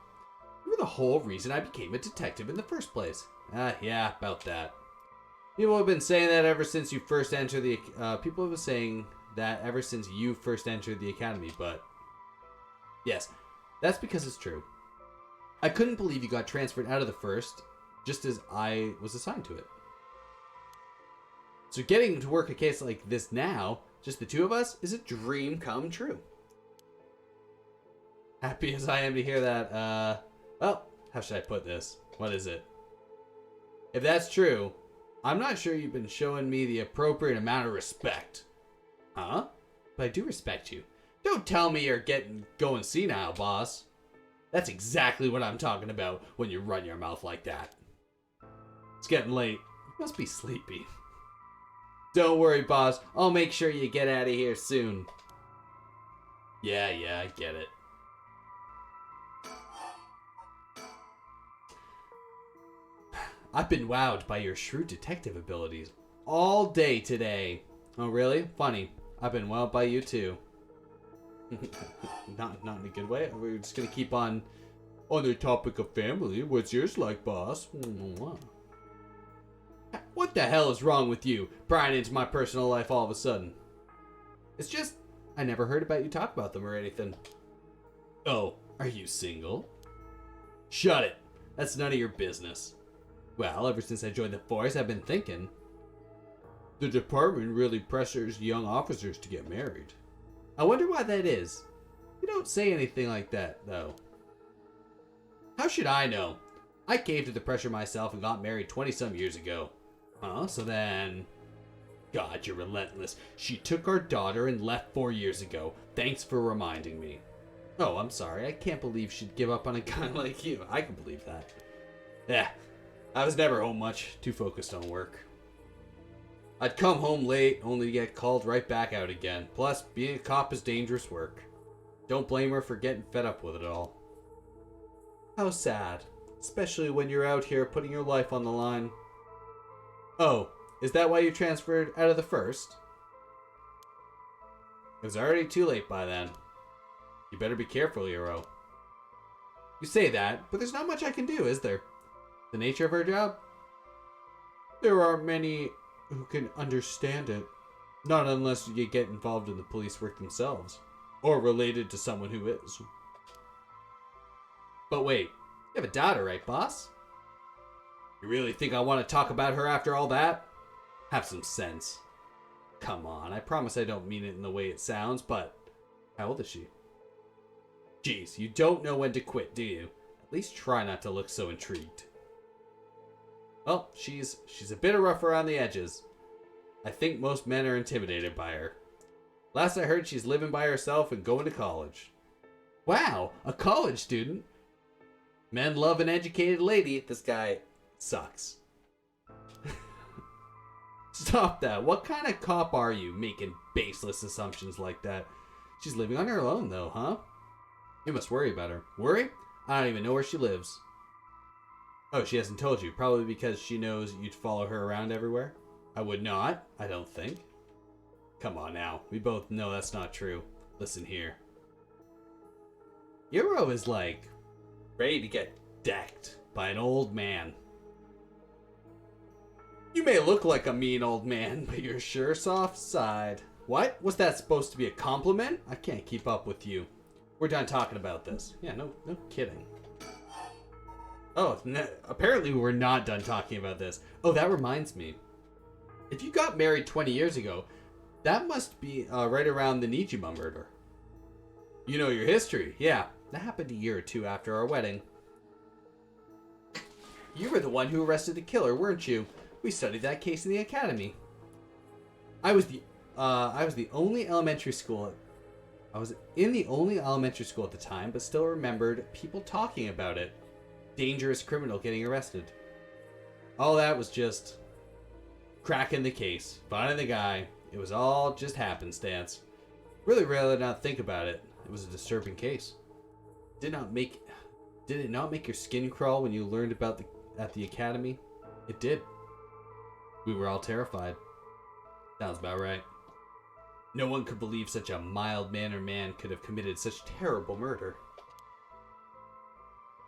S1: were the whole reason I became a detective in the first place. Yeah, about that. People have been saying that ever since you first entered the... people have been saying that ever since you first entered the academy, but... Yes, that's because it's true. I couldn't believe you got transferred out of the first, just as I was assigned to it. So getting to work a case like this now, just the two of us, is a dream come true. Happy as I am to hear that, well, how should I put this? What is it? If that's true, I'm not sure you've been showing me the appropriate amount of respect. Huh? But I do respect you. Don't tell me you're going senile, boss. That's exactly what I'm talking about when you run your mouth like that. It's getting late. You must be sleepy. Don't worry, boss. I'll make sure you get out of here soon. Yeah, I get it. I've been wowed by your shrewd detective abilities all day today. Oh, really? Funny. I've been wowed by you too. not in a good way. We're just gonna keep on the topic of family. What's yours like, boss? What the hell is wrong with you, prying into my personal life all of a sudden? It's just, I never heard about you talk about them or anything. Oh, are you single? Shut it. That's none of your business. Well, ever since I joined the force, I've been thinking. The department really pressures young officers to get married. I wonder why that is. You don't say anything like that, though. How should I know? I caved to the pressure myself and got married 20-some years ago. Huh? So then... God, you're relentless. She took our daughter and left 4 years ago. Thanks for reminding me. Oh, I'm sorry. I can't believe she'd give up on a guy like you. I can believe that. Yeah, I was never home much. Too focused on work. I'd come home late, only to get called right back out again. Plus, being a cop is dangerous work. Don't blame her for getting fed up with it all. How sad. Especially when you're out here putting your life on the line. Oh, is that why you transferred out of the first? It was already too late by then. You better be careful, Hero. You say that, but there's not much I can do, is there? The nature of our job? There aren't many who can understand it. Not unless you get involved in the police work themselves. Or related to someone who is. But wait, you have a daughter, right, boss? You really think I want to talk about her after all that? Have some sense. Come on, I promise I don't mean it in the way it sounds, but how old is she? Jeez, you don't know when to quit, do you? At least try not to look so intrigued. Well, she's a bit rough around the edges. I think most men are intimidated by her. Last I heard, she's living by herself and going to college. Wow, a college student? Men love an educated lady. This guy sucks. Stop that. What kind of cop are you making baseless assumptions like that? She's living on her own though, huh? You must worry about her. Worry? I don't even know where she lives. Oh, she hasn't told you. Probably because she knows you'd follow her around everywhere. I would not, I don't think. Come on now. We both know that's not true. Listen here. Euro is like ready to get decked by an old man. You may look like a mean old man, but you're sure soft side. What? Was that supposed to be a compliment? I can't keep up with you. We're done talking about this. Yeah, no kidding. Oh, apparently we're not done talking about this. Oh, that reminds me. If you got married 20 years ago, that must be right around the Nijima murder. You know your history. Yeah, that happened a year or two after our wedding. You were the one who arrested the killer, weren't you? We studied that case in the academy. I was the only elementary school. I was in the only elementary school at the time, but still remembered people talking about it. Dangerous criminal getting arrested. All that was just cracking the case, finding the guy. It was all just happenstance. Really rather not think about it. It was a disturbing case. Did it not make your skin crawl when you learned about at the academy? It did. We were all terrified. Sounds about right. No one could believe such a mild-mannered man could have committed such terrible murder.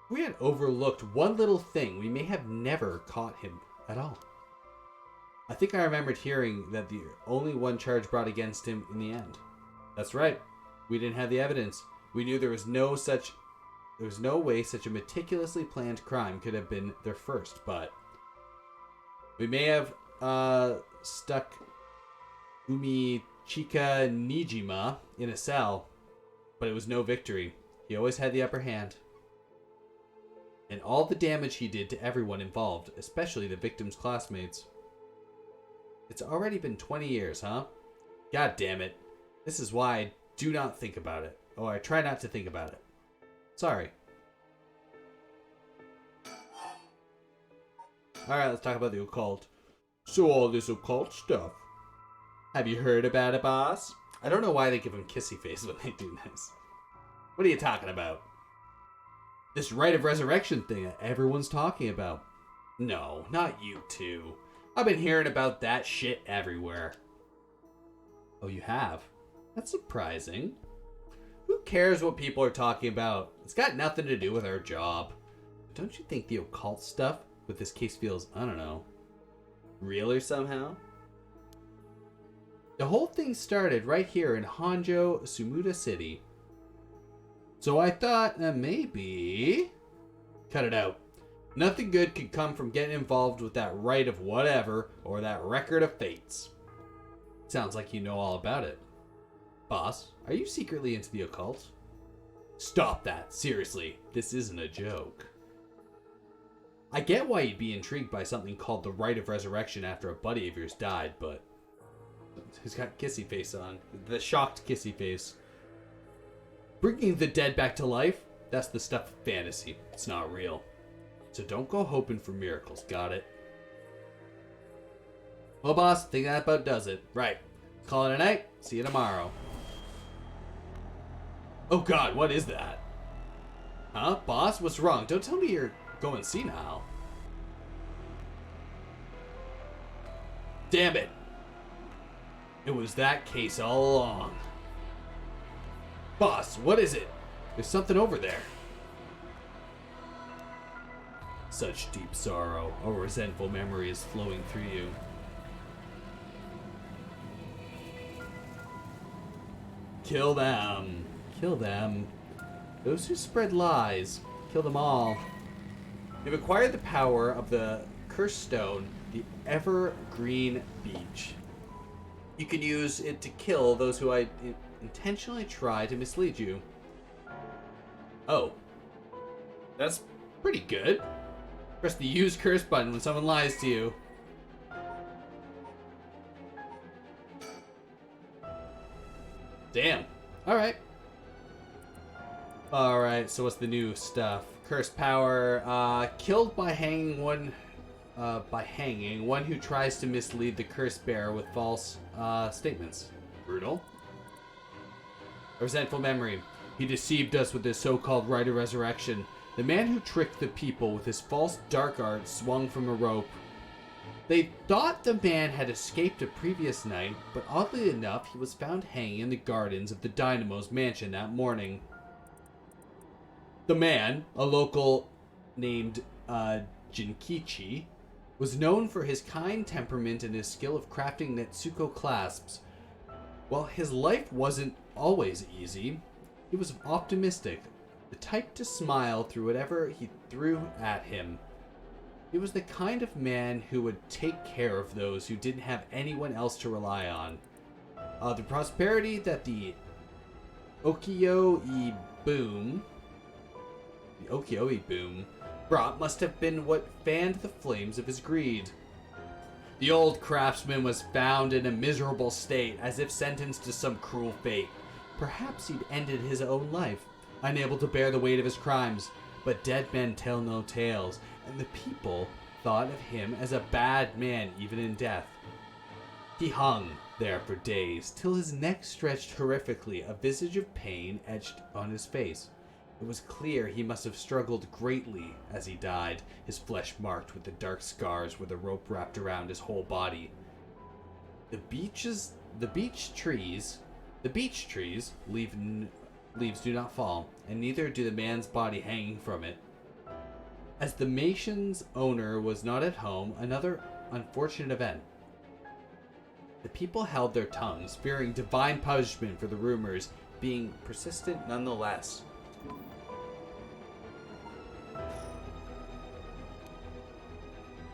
S1: If we had overlooked one little thing, we may have never caught him at all. I think I remembered hearing that the only one charge brought against him in the end. That's right. We didn't have the evidence. We knew there was no way such a meticulously planned crime could have been their first, but we may have stuck Umichika Nijima in a cell, but it was no victory. He always had the upper hand. And all the damage he did to everyone involved, especially the victim's classmates. It's already been 20 years, huh? God damn it. This is why I do not think about it. Oh, I try not to think about it. Sorry. Alright, let's talk about the occult. So all this occult stuff. Have you heard about it, boss? I don't know why they give him kissy face when they do this. What are you talking about? This rite of resurrection thing that everyone's talking about. No, not you two. I've been hearing about that shit everywhere. Oh, you have? That's surprising. Who cares what people are talking about? It's got nothing to do with our job. But don't you think the occult stuff with this case feels, I don't know, realer somehow? The whole thing started right here in Honjo, Sumuda City. So I thought maybe... Cut it out. Nothing good could come from getting involved with that rite of whatever or that record of fates. Sounds like you know all about it. Boss, are you secretly into the occult? Stop that, seriously. This isn't a joke. I get why you'd be intrigued by something called the Rite of Resurrection after a buddy of yours died, but... He's got kissy face on. The shocked kissy face. Bringing the dead back to life? That's the stuff of fantasy. It's not real. So don't go hoping for miracles, got it? Well, boss, I think that about does it. Right. Call it a night. See you tomorrow. Oh god, what is that? Huh? Boss? What's wrong? Don't tell me you're going senile. Damn it! It was that case all along. Boss, what is it? There's something over there. Such deep sorrow, a resentful memory is flowing through you. Kill them. Kill them. Those who spread lies. Kill them all. You've acquired the power of the cursed stone, the evergreen beach. You can use it to kill those who intentionally try to mislead you. Oh. That's pretty good. Press the use curse button when someone lies to you. Damn. Alright. Alright, so what's the new stuff? Curse power. Killed by hanging one who tries to mislead the curse bearer with false statements. Brutal. A resentful memory. He deceived us with his so-called right of resurrection. The man who tricked the people with his false dark art swung from a rope. They thought the man had escaped a previous night, but oddly enough, he was found hanging in the gardens of the Dynamo's mansion that morning. The man, a local named Jinkichi, was known for his kind temperament and his skill of crafting Netsuko clasps. While his life wasn't always easy, he was optimistic, the type to smile through whatever he threw at him. He was the kind of man who would take care of those who didn't have anyone else to rely on. The prosperity that the Okio-e boom brought must have been what fanned the flames of his greed. The old craftsman was found in a miserable state, as if sentenced to some cruel fate. Perhaps he'd ended his own life, unable to bear the weight of his crimes. But dead men tell no tales, and the people thought of him as a bad man even in death. He hung there for days, till his neck stretched horrifically, a visage of pain etched on his face. It was clear he must have struggled greatly as he died, his flesh marked with the dark scars where the rope wrapped around his whole body. The beech trees leaves do not fall, and neither do the man's body hanging from it. As the mansion's owner was not at home, another unfortunate event. The people held their tongues, fearing divine punishment for the rumors, being persistent nonetheless.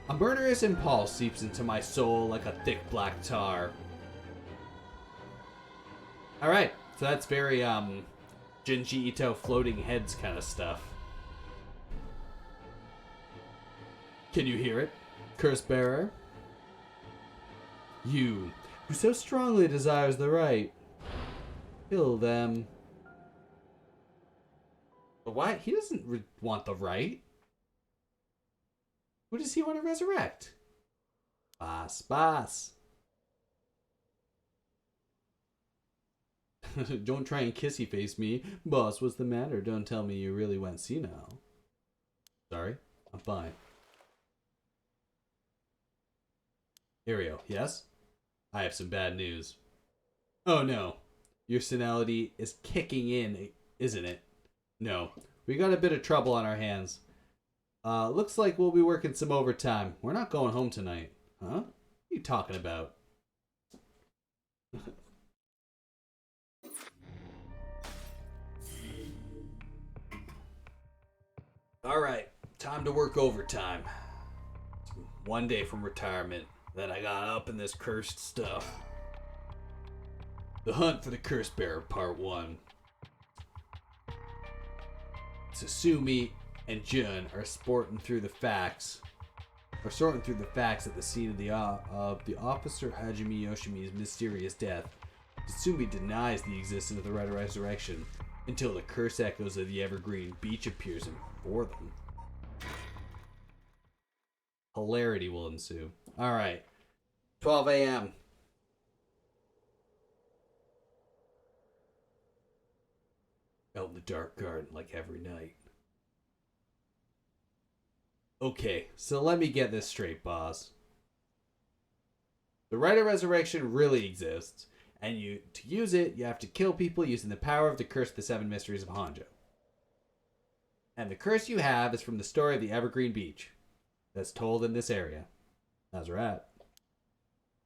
S1: A murderous impulse seeps into my soul like a thick black tar. Alright, so that's very, Junji Ito floating heads kind of stuff. Can you hear it, curse bearer? You, who so strongly desires the right, kill them. But why? He doesn't want the right. Who does he want to resurrect? Boss. Don't try and kissy face me. Boss, what's the matter? Don't tell me you really went senile. Sorry, I'm fine. Ario, yes? I have some bad news. Oh no. Your senility is kicking in, isn't it? No. We got a bit of trouble on our hands. Looks like we'll be working some overtime. We're not going home tonight. Huh? What are you talking about? Alright, time to work overtime. One day from retirement. Then I got up in this cursed stuff. The Hunt for the Curse Bearer, Part 1. Susumi and Jun are sorting through the facts at the scene of the Officer Hajime Yoshimi's mysterious death. Susumi denies the existence of the Red Resurrection until the curse echoes of the Evergreen Beach appears before them. Hilarity will ensue. Alright. 12 a.m. Out in the dark garden like every night. Okay, so let me get this straight, boss. The right of resurrection really exists, and to use it, you have to kill people using the power of the curse of the seven mysteries of Honjo. And the curse you have is from the story of the Evergreen Beach that's told in this area. That's right.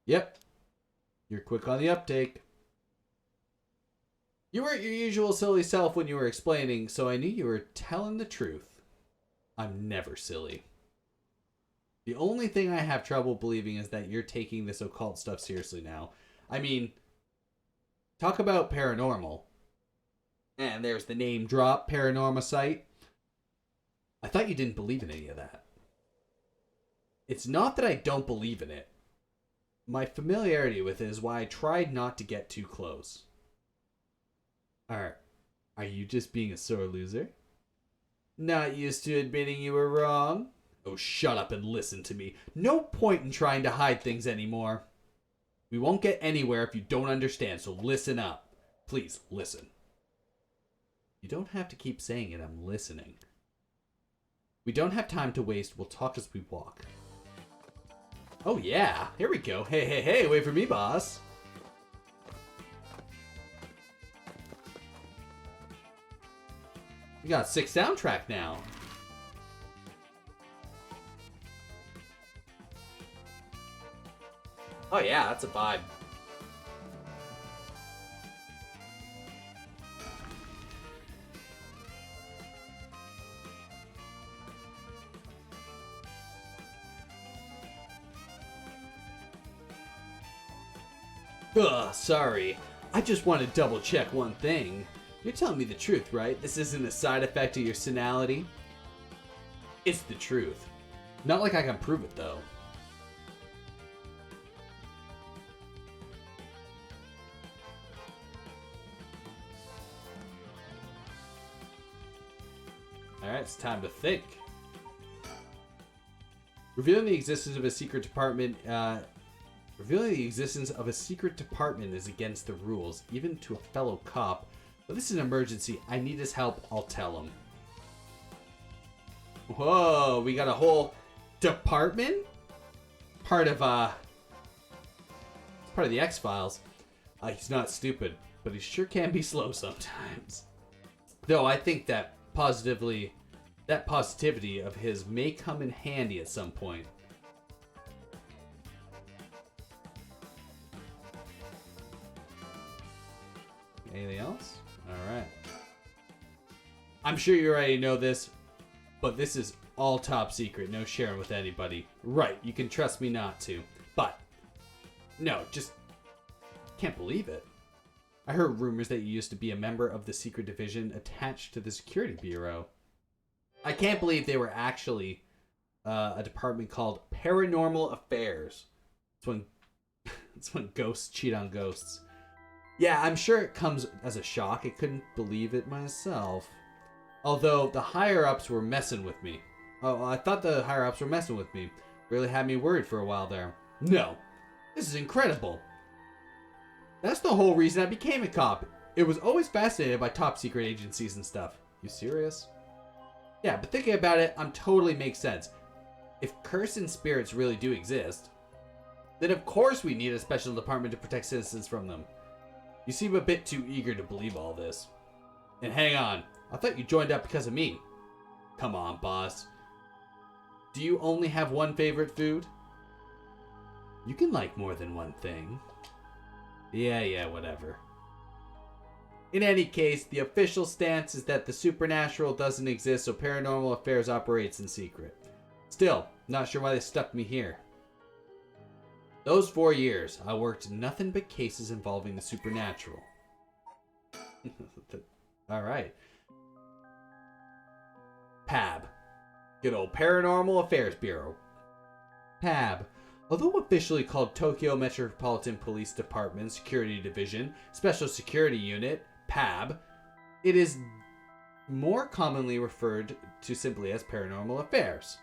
S1: Yep. You're quick on the uptake. You weren't your usual silly self when you were explaining, so I knew you were telling the truth. I'm never silly. The only thing I have trouble believing is that you're taking this occult stuff seriously now. I mean, talk about paranormal. And there's the name drop, Paranormasight. I thought you didn't believe in any of that. It's not that I don't believe in it. My familiarity with it is why I tried not to get too close. Are you just being a sore loser? Not used to admitting you were wrong? Oh, shut up and listen to me. No point in trying to hide things anymore. We won't get anywhere if you don't understand, so listen up. Please, listen. You don't have to keep saying it, I'm listening. We don't have time to waste, we'll talk as we walk. Oh yeah, here we go. Hey, wait for me, boss. We got 6 soundtrack now. Oh yeah, that's a vibe. Ugh, sorry. I just want to double check one thing. You're telling me the truth, right? This isn't a side effect of your senility? It's the truth. Not like I can prove it, though. Alright, it's time to think. Revealing the existence of a secret department is against the rules, even to a fellow cop. But this is an emergency. I need his help. I'll tell him. Whoa, we got a whole department? Part of the X-Files. He's not stupid, but he sure can be slow sometimes. Though I think that positivity of his may come in handy at some point. Anything else? Alright. I'm sure you already know this, but this is all top secret. No sharing with anybody. Right, you can trust me not to. But, no, just can't believe it. I heard rumors that you used to be a member of the secret division attached to the security bureau. I can't believe they were actually a department called Paranormal Affairs. It's when ghosts cheat on ghosts. Yeah, I'm sure it comes as a shock. I couldn't believe it myself. Although the higher-ups were messing with me. Oh, I thought the higher-ups were messing with me. Really had me worried for a while there. No, this is incredible. That's the whole reason I became a cop. It was always fascinated by top secret agencies and stuff. You serious? Yeah, but thinking about it, totally makes sense. If curse and spirits really do exist, then of course we need a special department to protect citizens from them. You seem a bit too eager to believe all this. And hang on, I thought you joined up because of me. Come on, boss. Do you only have one favorite food? You can like more than one thing. Yeah, whatever. In any case, the official stance is that the supernatural doesn't exist, so Paranormal Affairs operates in secret. Still, not sure why they stuck me here. Those 4 years, I worked nothing but cases involving the supernatural. Alright. PAB. Good old Paranormal Affairs Bureau. PAB. Although officially called Tokyo Metropolitan Police Department Security Division, Special Security Unit, PAB, it is more commonly referred to simply as Paranormal Affairs.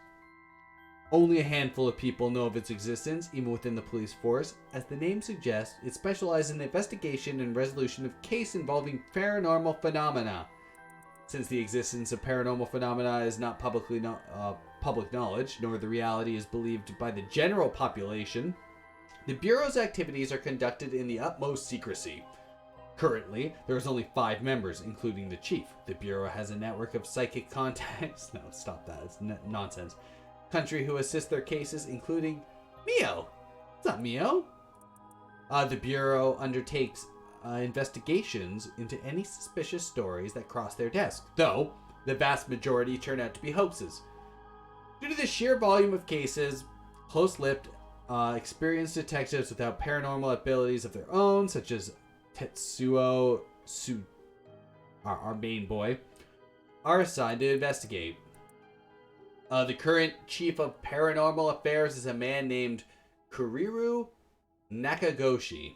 S1: Only a handful of people know of its existence, even within the police force. As the name suggests, it specializes in the investigation and resolution of cases involving paranormal phenomena. Since the existence of paranormal phenomena is not publicly public knowledge, nor the reality is believed by the general population, the Bureau's activities are conducted in the utmost secrecy. Currently, there is only 5 members, including the chief. The Bureau has a network of psychic contacts. No, stop that. It's nonsense. Country who assist their cases, including Mio. It's not Mio. The Bureau undertakes investigations into any suspicious stories that cross their desk, though the vast majority turn out to be hoaxes. Due to the sheer volume of cases, close-lipped, experienced detectives without paranormal abilities of their own, such as Tetsuo our main boy, are assigned to investigate. The current chief of paranormal affairs is a man named Kuriru Nakagoshi.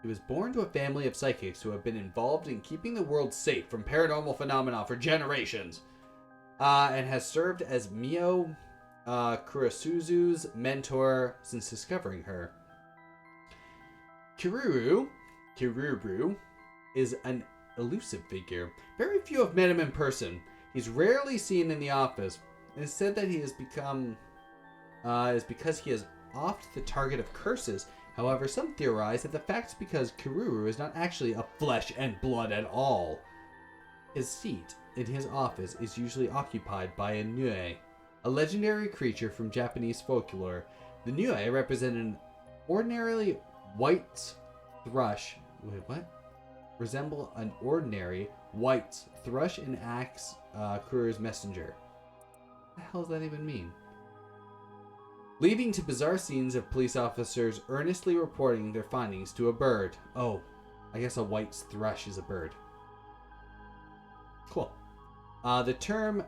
S1: He was born to a family of psychics who have been involved in keeping the world safe from paranormal phenomena for generations, and has served as Mio Kurasuzu's mentor since discovering her. Kiruru is an elusive figure. Very few have met him in person. He's rarely seen in the office. It is said that he has become is because he is oft the target of curses. However, some theorize that the fact is because Kiruru is not actually of flesh and blood at all. His seat in his office is usually occupied by a Nue, a legendary creature from Japanese folklore. The Nue represent an ordinarily white thrush. Wait, what? Resemble an ordinary white thrush and axe Kururu's messenger. What the hell does that even mean? Leading to bizarre scenes of police officers earnestly reporting their findings to a bird. Oh, I guess a white thrush is a bird. Cool. The term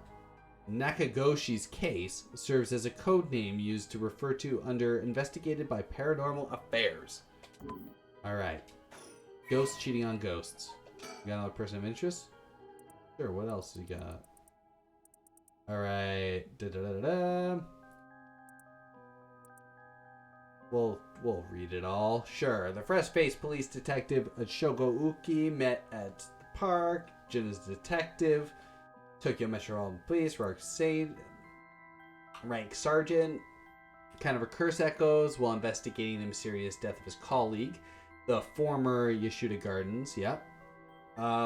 S1: Nakagoshi's case serves as a code name used to refer to under investigated by paranormal affairs. Alright. Ghosts cheating on ghosts. You got another person of interest? Sure, what else you got? Alright. We'll read it all. Sure. The fresh-faced police detective Shogo Uki met at the park. Jin is a detective. Tokyo Metropolitan Police, rank sergeant. Kind of a curse echoes while investigating the mysterious death of his colleague, the former Yashuda Gardens. Yep.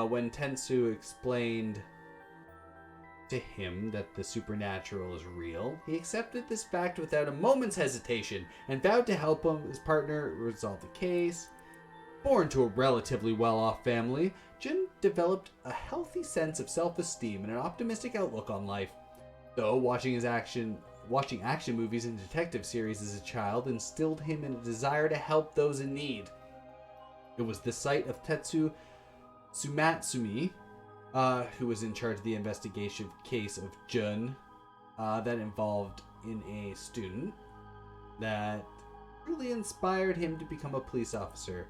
S1: When Tensu explained to him that the supernatural is real, he accepted this fact without a moment's hesitation and vowed to help his partner resolve the case. Born to a relatively well-off family, Jin developed a healthy sense of self-esteem and an optimistic outlook on life. Though watching action movies and detective series as a child instilled him in a desire to help those in need. It was the sight of Tetsu Sumatsumi, who was in charge of the investigation case of Jun that involved in a student, that really inspired him to become a police officer.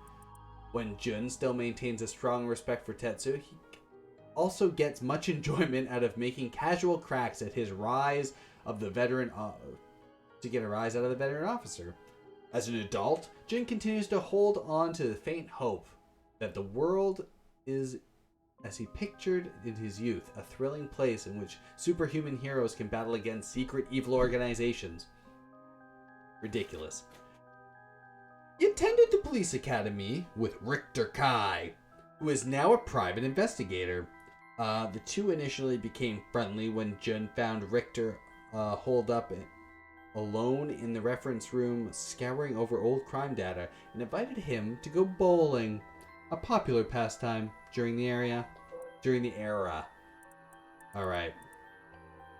S1: When Jun still maintains a strong respect for Tetsu, he also gets much enjoyment out of making casual cracks at his rise of the veteran to get a rise out of the veteran officer. As an adult, Jin continues to hold on to the faint hope that the world is as he pictured in his youth, a thrilling place in which superhuman heroes can battle against secret evil organizations. Ridiculous. He attended the police academy with Richter Kai, who is now a private investigator. The two initially became friendly when Jun found Richter holed up alone in the reference room scouring over old crime data and invited him to go bowling, a popular pastime during the era. Alright.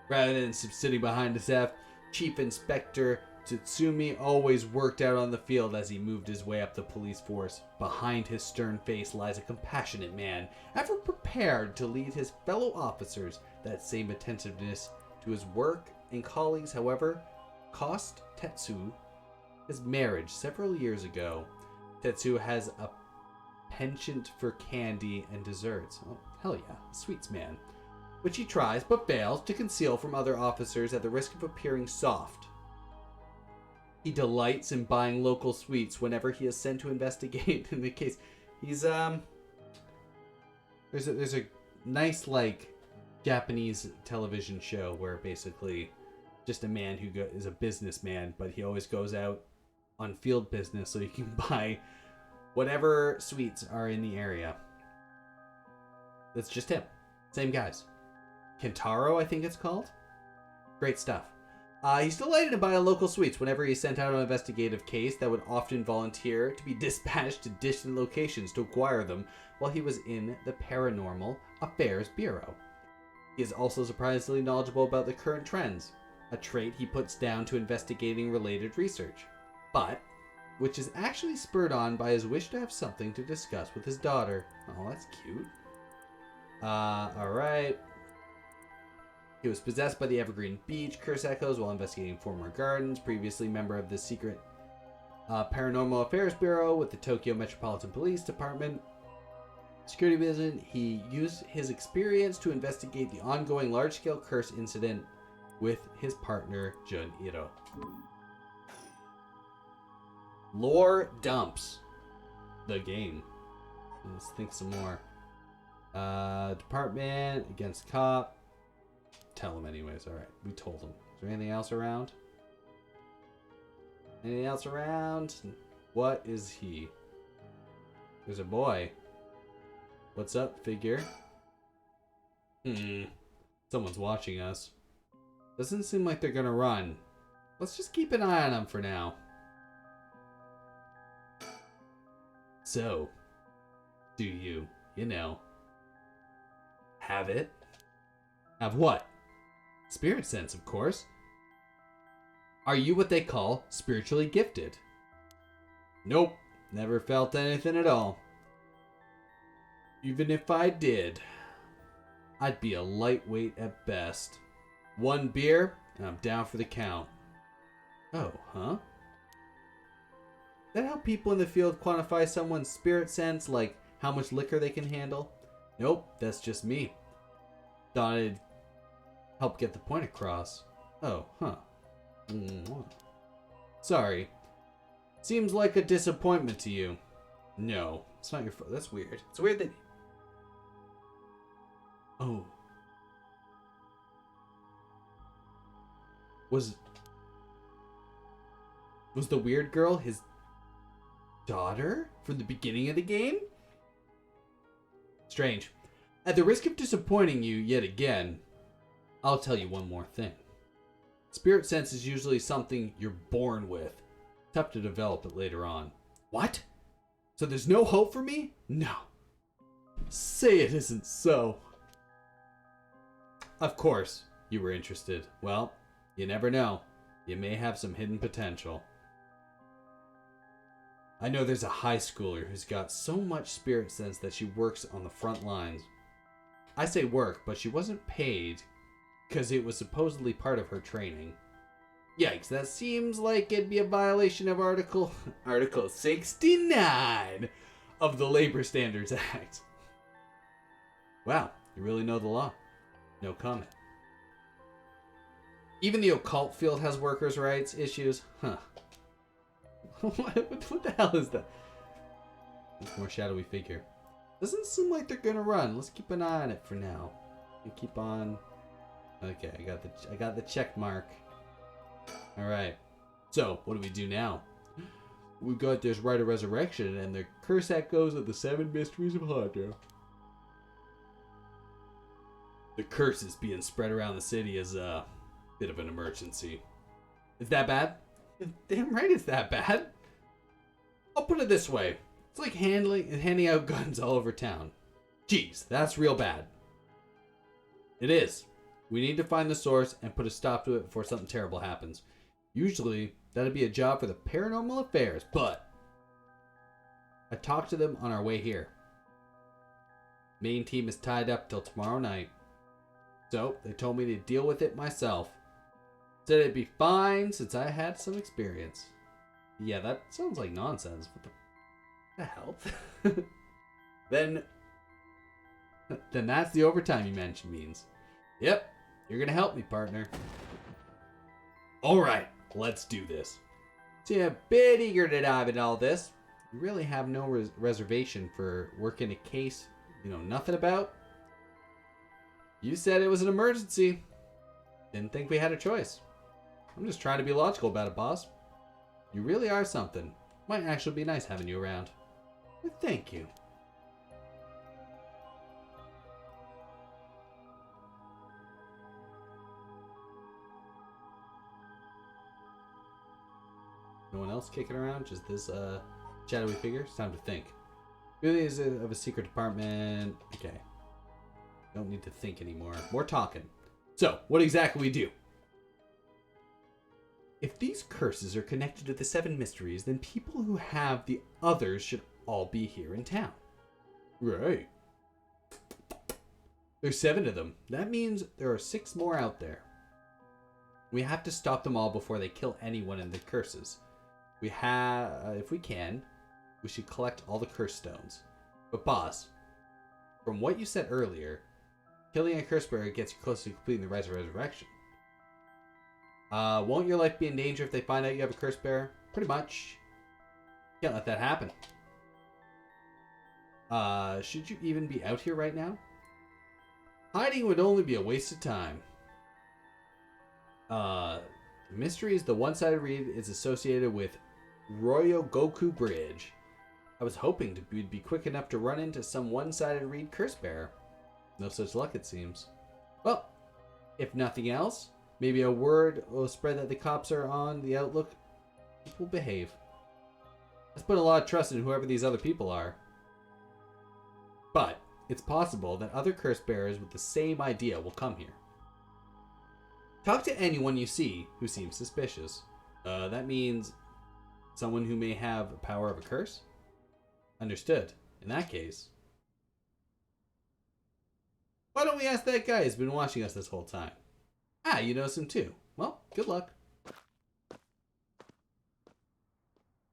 S1: Rather than sitting behind his desk, Chief Inspector Tsutsumi always worked out on the field as he moved his way up the police force. Behind his stern face lies a compassionate man, ever prepared to lead his fellow officers. That same attentiveness to his work and colleagues, however, cost Tetsu his marriage several years ago. Tetsu has a penchant for candy and desserts. Oh, hell yeah, sweets man. Which he tries, but fails, to conceal from other officers at the risk of appearing soft. He delights in buying local sweets whenever he is sent to investigate in the case. He's there's a nice like Japanese television show where basically just a man who is a businessman, but he always goes out on field business so he can buy whatever sweets are in the area. That's just him. Same guys. Kentaro, I think it's called. Great stuff. He's delighted to buy local sweets whenever he's sent out on an investigative case that would often volunteer to be dispatched to distant locations to acquire them while he was in the Paranormal Affairs Bureau. He is also surprisingly knowledgeable about the current trends, a trait he puts down to investigating related research, but which is actually spurred on by his wish to have something to discuss with his daughter. Oh, that's cute. Alright. He was possessed by the Evergreen Beach curse echoes while investigating former gardens. Previously member of the secret Paranormal Affairs Bureau with the Tokyo Metropolitan Police Department. Security vision, he used his experience to investigate the ongoing large-scale curse incident with his partner, Juniro. Lore dumps. The game. Let's think some more. Department against cop. Tell him anyways. Alright, we told him. Is there anything else around? Anything else around? What is he? There's a boy. What's up, figure? Someone's watching us. Doesn't seem like they're gonna run. Let's just keep an eye on them for now. So, do you know, have it? Have what? Spirit sense, of course. Are you what they call spiritually gifted? Nope, never felt anything at all. Even if I did, I'd be a lightweight at best. One beer, and I'm down for the count. Oh, huh? Is that how people in the field quantify someone's spirit sense, like how much liquor they can handle? Nope, that's just me. Thought it'd help get the point across. Oh, huh. Sorry. Seems like a disappointment to you. No, it's not your fault. That's weird. It's weird that... Oh. Was the weird girl his daughter from the beginning of the game? Strange. At the risk of disappointing you yet again, I'll tell you one more thing. Spirit sense is usually something you're born with. Tough to develop it later on. What? So there's no hope for me? No. Say it isn't so. Of course, you were interested. Well, you never know. You may have some hidden potential. I know there's a high schooler who's got so much spirit sense that she works on the front lines. I say work, but she wasn't paid because it was supposedly part of her training. Yikes, that seems like it'd be a violation of Article 69 of the Labor Standards Act. Wow, you really know the law. No comment. Even the occult field has workers' rights issues? Huh. What the hell is that? More shadowy figure. Doesn't seem like they're gonna run. Let's keep an eye on it for now. And keep on. Okay, I got the check mark. All right. So what do we do now? We've got this Rite of Resurrection and the curse echoes of the 7 mysteries of Honjo. The curse is being spread around the city as a bit of an emergency. Is that bad? Damn right it's that bad. I'll put it this way. It's like handing out guns all over town. Jeez, that's real bad. It is. We need to find the source and put a stop to it before something terrible happens. Usually, that'd be a job for the Paranormal Affairs, but I talked to them on our way here. Main team is tied up till tomorrow night. So, they told me to deal with it myself. Said it'd be fine since I had some experience. Yeah, that sounds like nonsense. What the hell? Then that's the overtime you mentioned means. Yep, you're gonna help me, partner. Alright, let's do this. So you're a bit eager to dive into all this. You really have no reservation for working a case you know nothing about? You said it was an emergency. Didn't think we had a choice. I'm just trying to be logical about it, boss. You really are something. Might actually be nice having you around. But thank you. No one else kicking around? Just this shadowy figure? It's time to think. Really is it of a secret department? Okay. Don't need to think anymore. More talking. So, what exactly we do? If these curses are connected to the 7 mysteries, then people who have the others should all be here in town. Right. There's 7 of them. That means there are 6 more out there. We have to stop them all before they kill anyone in the curses. We have, if we can, we should collect all the curse stones. But boss, from what you said earlier, killing a curse bearer gets you close to completing the Rise of Resurrection. Won't your life be in danger if they find out you have a curse bearer? Pretty much. Can't let that happen. Should you even be out here right now? Hiding would only be a waste of time. Mysteries, the one-sided read is associated with Ryogoku Bridge. I was hoping we'd be quick enough to run into some one-sided read curse bearer. No such luck, it seems. Well, if nothing else, maybe a word will spread that the cops are on the outlook. People behave. Let's put a lot of trust in whoever these other people are. But it's possible that other curse bearers with the same idea will come here. Talk to anyone you see who seems suspicious. That means someone who may have the power of a curse? Understood. In that case, why don't we ask that guy who's been watching us this whole time? Ah, you notice him too. Well, good luck.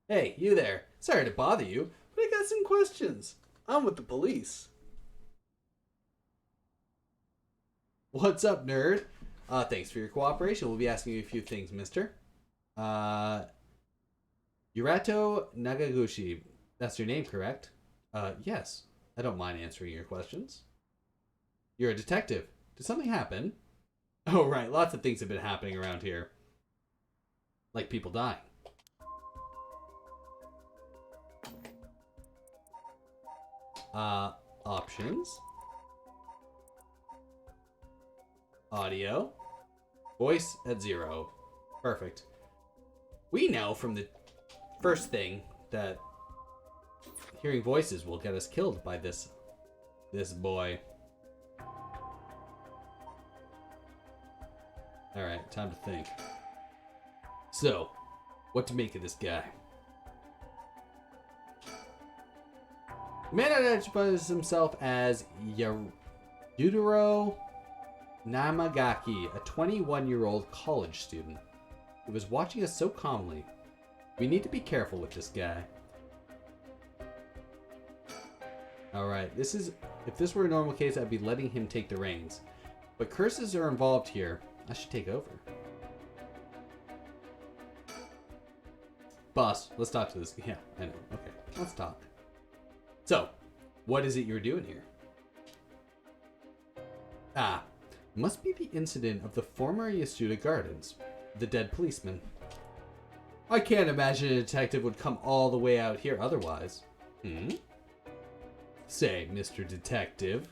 S1: Hey, you there. Sorry to bother you, but I got some questions. I'm with the police. What's up, nerd? Thanks for your cooperation. We'll be asking you a few things, mister. Yurato Nagaguchi. That's your name, correct? Yes. I don't mind answering your questions. You're a detective. Did something happen? Oh, right. Lots of things have been happening around here. Like people dying. Options. Audio. Voice at 0. Perfect. We know from the first thing that hearing voices will get us killed by this boy. Alright, time to think. So, what to make of this guy? The man identifies himself as Yutaro Namagaki, a 21-year-old college student. He was watching us so calmly. We need to be careful with this guy. Alright, if this were a normal case, I'd be letting him take the reins. But curses are involved here. I should take over. Boss, let's talk to this. Yeah, I know. Okay, let's talk. So, what is it you're doing here? Ah, must be the incident of the former Yasuda Gardens. The dead policeman. I can't imagine a detective would come all the way out here otherwise. Say, Mr. Detective.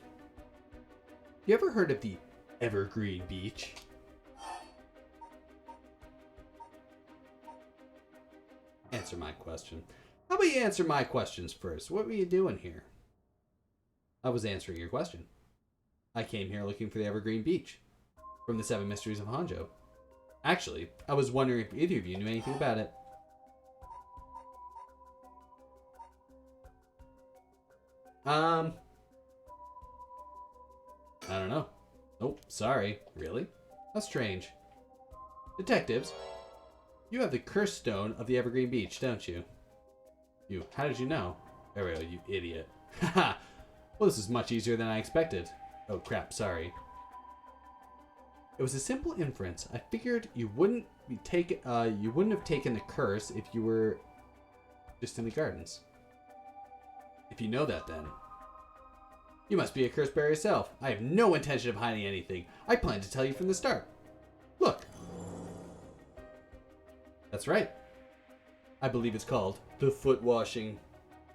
S1: You ever heard of the Evergreen Beach? Answer my question. How about you answer my questions first? What were you doing here? I was answering your question. I came here looking for the Evergreen Beach from the 7 Mysteries of Honjo. Actually, I was wondering if either of you knew anything about it. I don't know. Oh, sorry. Really? That's strange. Detectives, you have the curse stone of the Evergreen Beach, don't you? How did you know? Ariel, you idiot. Haha. Well, this is much easier than I expected. Oh crap, sorry. It was a simple inference. I figured you wouldn't have taken the curse if you were just in the gardens. If you know that, then you must be a curse bearer yourself. I have no intention of hiding anything. I planned to tell you from the start. Look. That's right. I believe it's called the Foot Washing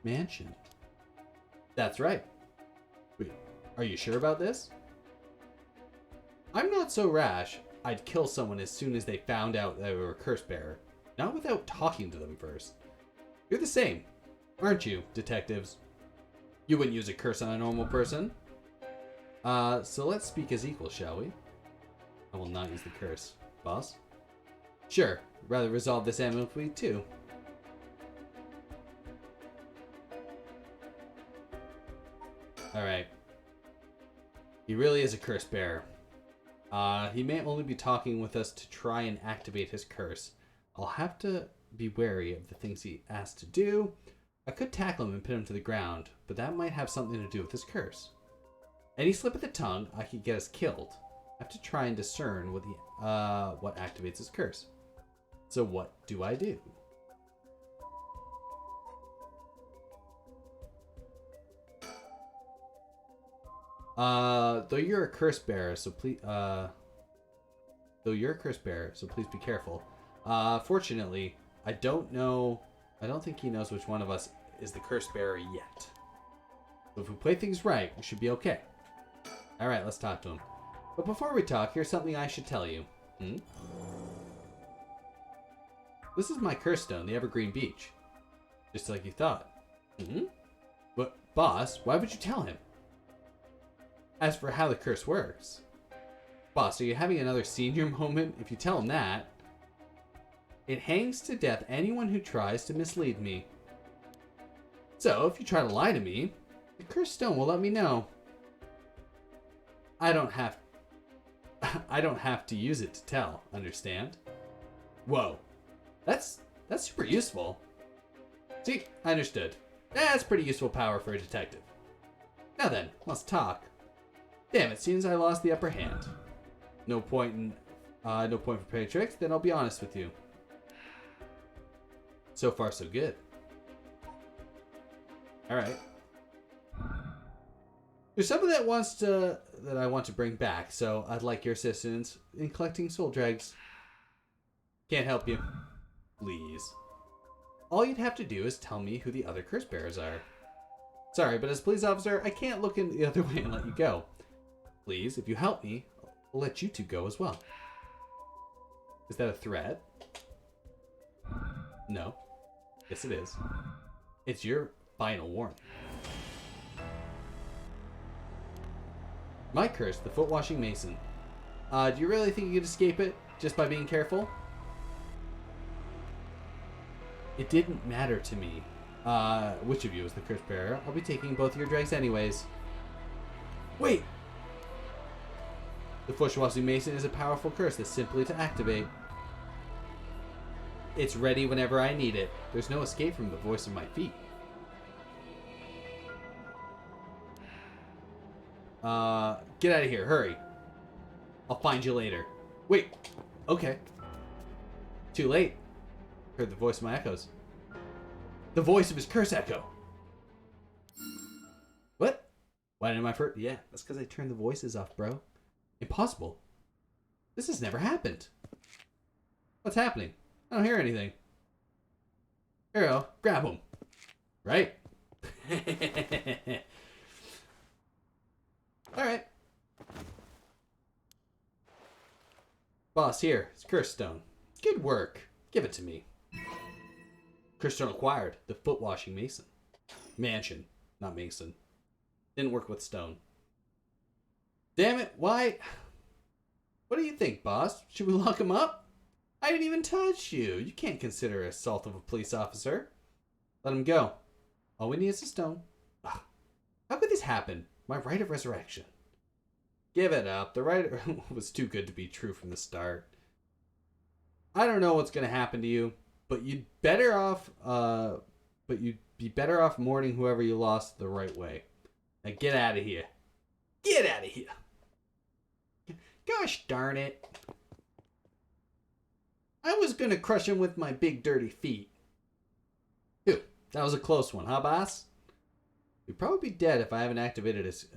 S1: Mansion. That's right. Wait, are you sure about this? I'm not so rash. I'd kill someone as soon as they found out they were a curse bearer. Not without talking to them first. You're the same, aren't you, detectives? You wouldn't use a curse on a normal person. So let's speak as equals, shall we? I will not use the curse. Boss? Sure. Rather resolve this amicably, too. Alright. He really is a curse bearer. He may only be talking with us to try and activate his curse. I'll have to be wary of the things he asks to do. I could tackle him and pin him to the ground, but that might have something to do with his curse. Any slip of the tongue, I could get us killed. I have to try and discern what activates his curse. So what do I do? Though you're a curse bearer, so please be careful. Fortunately, I don't think he knows which one of us is the curse bearer yet. So if we play things right, we should be okay. Alright, let's talk to him. But before we talk, here's something I should tell you. This is my curse stone, the Evergreen Beach. Just like you thought. But, boss, why would you tell him? As for how the curse works. Boss, are you having another senior moment if you tell him that? It hangs to death anyone who tries to mislead me. So, if you try to lie to me, the cursed stone will let me know. I don't have to use it to tell, understand? Whoa. That's super useful. See, I understood. That's pretty useful power for a detective. Now then, let's talk. Damn, it seems I lost the upper hand. No point for playing tricks, then I'll be honest with you. So far, so good. Alright. There's something that I want to bring back, so I'd like your assistance in collecting soul dregs. Can't help you. Please. All you'd have to do is tell me who the other curse bearers are. Sorry, but as police officer, I can't look in the other way and let you go. Please, if you help me, I'll let you two go as well. Is that a threat? No. Yes, it is. It's your final warning. My curse, the Foot Washing Mason. Do you really think you could escape it just by being careful? It didn't matter to me which of you is the curse bearer. I'll be taking both of your dregs anyways. Wait! The Foot Washing Mason is a powerful curse that's simply to activate. It's ready whenever I need it. There's no escape from the voice of my feet. Get out of here, hurry. I'll find you later. Wait, okay. Too late. Heard the voice of my echoes. The voice of his curse echo. What? Why didn't my first... Yeah, that's because I turned the voices off, bro. Impossible. This has never happened. What's happening? I don't hear anything. Here we go. Grab him. Right? Alright. Boss, here. It's Curse Stone. Good work. Give it to me. Curse Stone acquired. The Foot Washing Mason. Mansion. Not Mason. Didn't work with stone. Damn it. Why? What do you think, boss? Should we lock him up? I didn't even touch you. You can't consider assault of a police officer. Let him go. All we need is a stone. Ugh. How could this happen? My right of resurrection. Give it up. The right was too good to be true from the start. I don't know what's going to happen to you, but you'd be better off mourning whoever you lost the right way. Now get out of here. Get out of here. Gosh darn it. I was going to crush him with my big dirty feet. Phew, that was a close one, huh, boss? He'd probably be dead if I haven't activated his,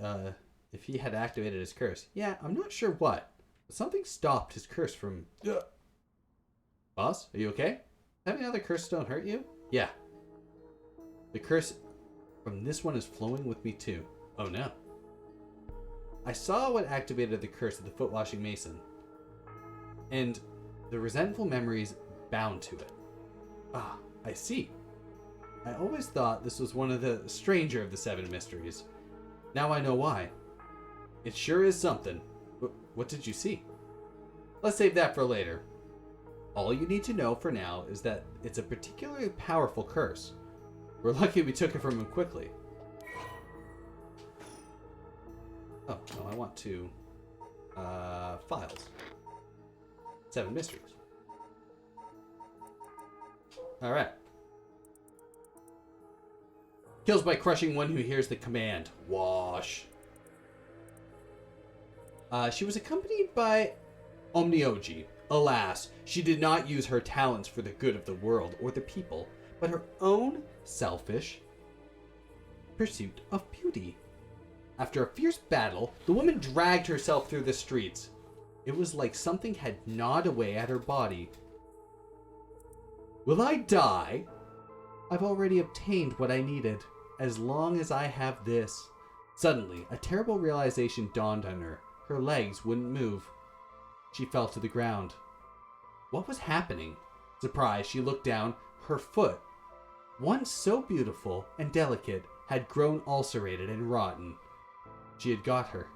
S1: if he had activated his curse. Yeah, I'm not sure what, but something stopped his curse from... Boss, are you okay? Having another curse don't hurt you? Yeah. The curse from this one is flowing with me too. Oh no. I saw what activated the curse of the foot-washing mason, and the resentful memories bound to it. Ah, I see. I always thought this was one of the stranger of the 7 mysteries. Now I know why. It sure is something. What did you see? Let's save that for later. All you need to know for now is that it's a particularly powerful curse. We're lucky we took it from him quickly. Oh, no, I want to... files. 7 mysteries. Alright. Kills by crushing one who hears the command. Wash. She was accompanied by Omnioji. Alas, she did not use her talents for the good of the world or the people, but her own selfish pursuit of beauty. After a fierce battle, the woman dragged herself through the streets. It was like something had gnawed away at her body. Will I die? I've already obtained what I needed, as long as I have this. Suddenly, a terrible realization dawned on her. Her legs wouldn't move. She fell to the ground. What was happening? Surprised, she looked down. Her foot, once so beautiful and delicate, had grown ulcerated and rotten. He had got her.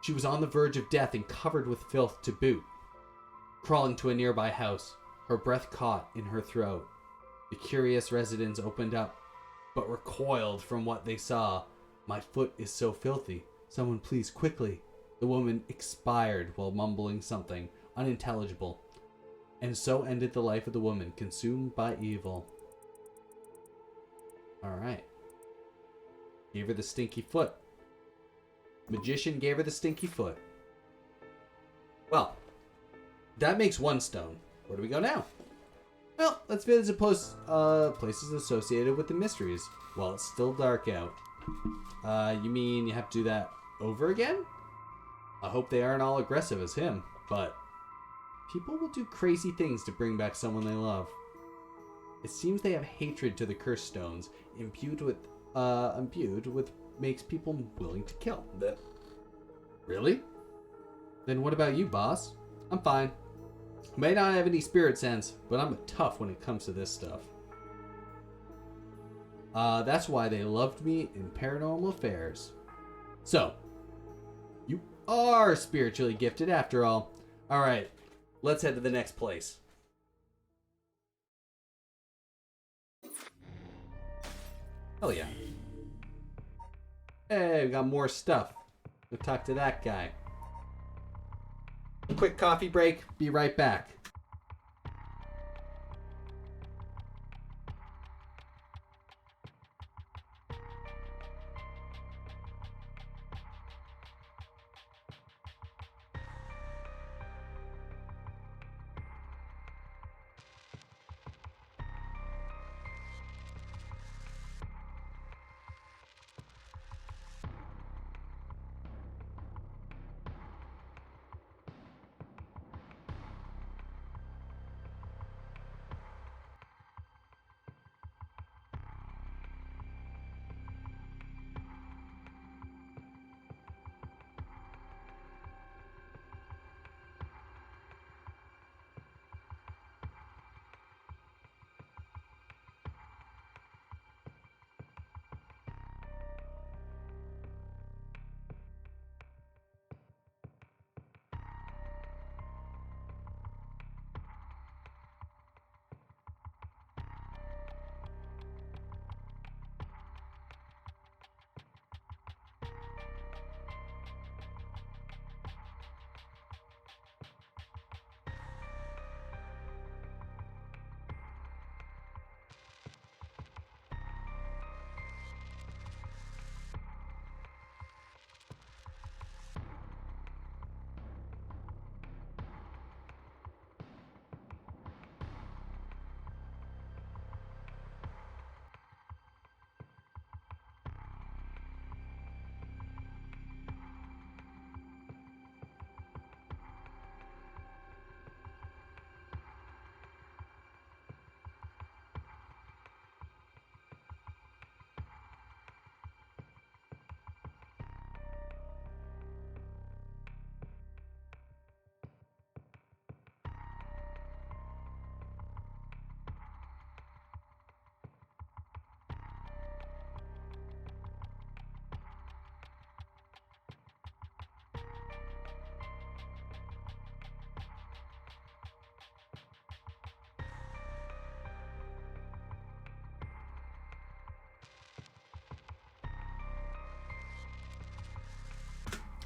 S1: She was on the verge of death and covered with filth to boot. Crawling to a nearby house, her breath caught in her throat. The curious residents opened up, but recoiled from what they saw. My foot is so filthy. Someone please, quickly. The woman expired while mumbling something unintelligible. And so ended the life of the woman, consumed by evil. Alright. Gave her the stinky foot. Magician gave her the stinky foot. Well, that makes 1 stone. Where do we go now? Well, let's visit places associated with the mysteries while it's still dark out. You mean you have to do that over again? I hope they aren't all aggressive as him, but people will do crazy things to bring back someone they love. It seems they have hatred to the cursed stones, imbued with makes people willing to kill. Really? Then what about you, boss? I'm fine. May not have any spirit sense, but I'm tough when it comes to this stuff. That's why they loved me in Paranormal Affairs. So, you are spiritually gifted after all. Alright, let's head to the next place. Hell yeah. Hey, we got more stuff. We'll talk to that guy. Quick coffee break. Be right back.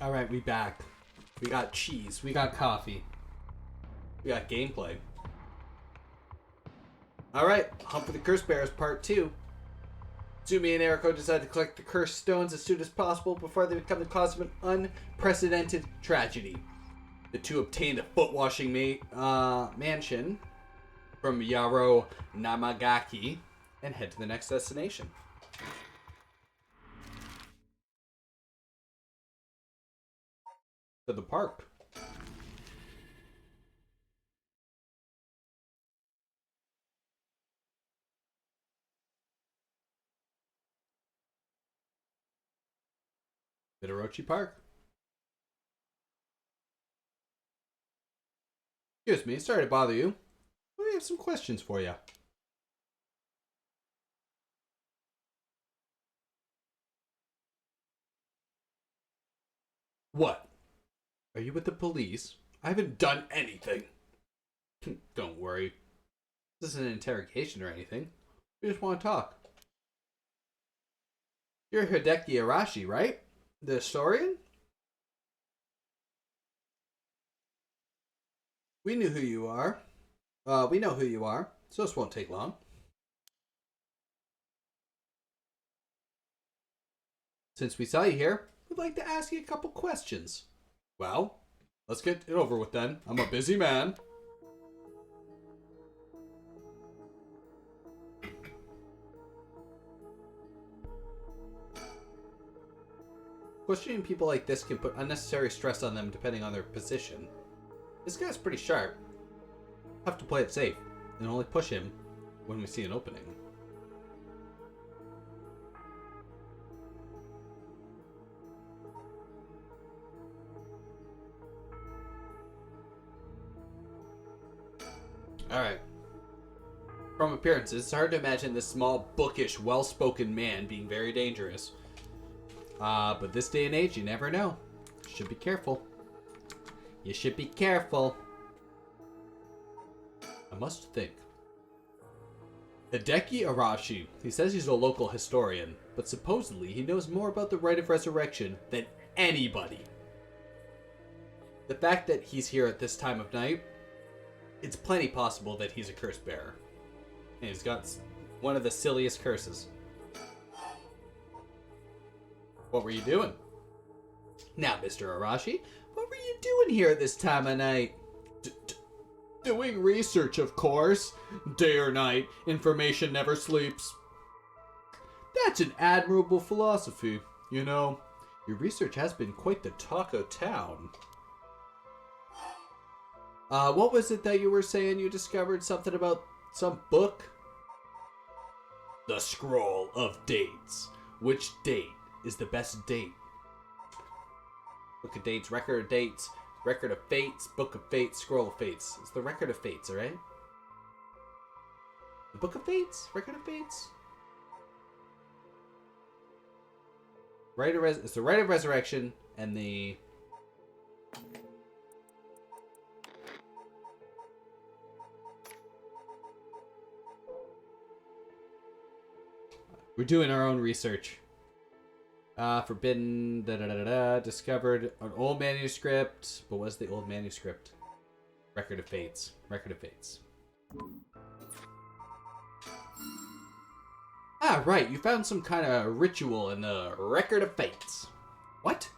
S1: All right, we back. We got cheese. We got coffee. We got gameplay. All right, Hump of the Curse Bearers Part 2. Sumi and Eriko decide to collect the cursed stones as soon as possible before they become the cause of an unprecedented tragedy. The two obtain the foot-washing mansion from Yaro Namagaki and head to the next destination. To the park. Bitorochi Park. Excuse me, sorry to bother you. We have some questions for you. What? Are you with the police? I haven't done anything. Don't worry. This isn't an interrogation or anything. We just want to talk. You're Hideki Arashi, right? The historian? We know who you are, so this won't take long. Since we saw you here, we'd like to ask you a couple questions. Well, let's get it over with then. I'm a busy man. Questioning people like this can put unnecessary stress on them depending on their position. This guy's pretty sharp. Have to play it safe and only push him when we see an opening. Alright. From appearances, it's hard to imagine this small, bookish, well-spoken man being very dangerous. But this day and age, you never know. Should be careful. You should be careful. I must think. Hideki Arashi. He says he's a local historian, but supposedly he knows more about the Rite of Resurrection than anybody. The fact that he's here at this time of night, it's plenty possible that he's a curse bearer. And he's got one of the silliest curses. What were you doing? Now, Mr. Arashi, what were you doing here at this time of night? Doing research, of course. Day or night, information never sleeps. That's an admirable philosophy. You know, your research has been quite the talk of town. What was it that you were saying you discovered something about some book? The Scroll of Dates. Which date is the best date? Book of Dates, Record of Dates, Record of Fates, Book of Fates, Scroll of Fates. It's the Record of Fates, alright? The Book of Fates? Record of Fates? It's the Rite of Resurrection and the... We're doing our own research. Forbidden, discovered an old manuscript. What was the old manuscript? Record of Fates. Record of Fates. Ah, right. You found some kind of ritual in the Record of Fates. What?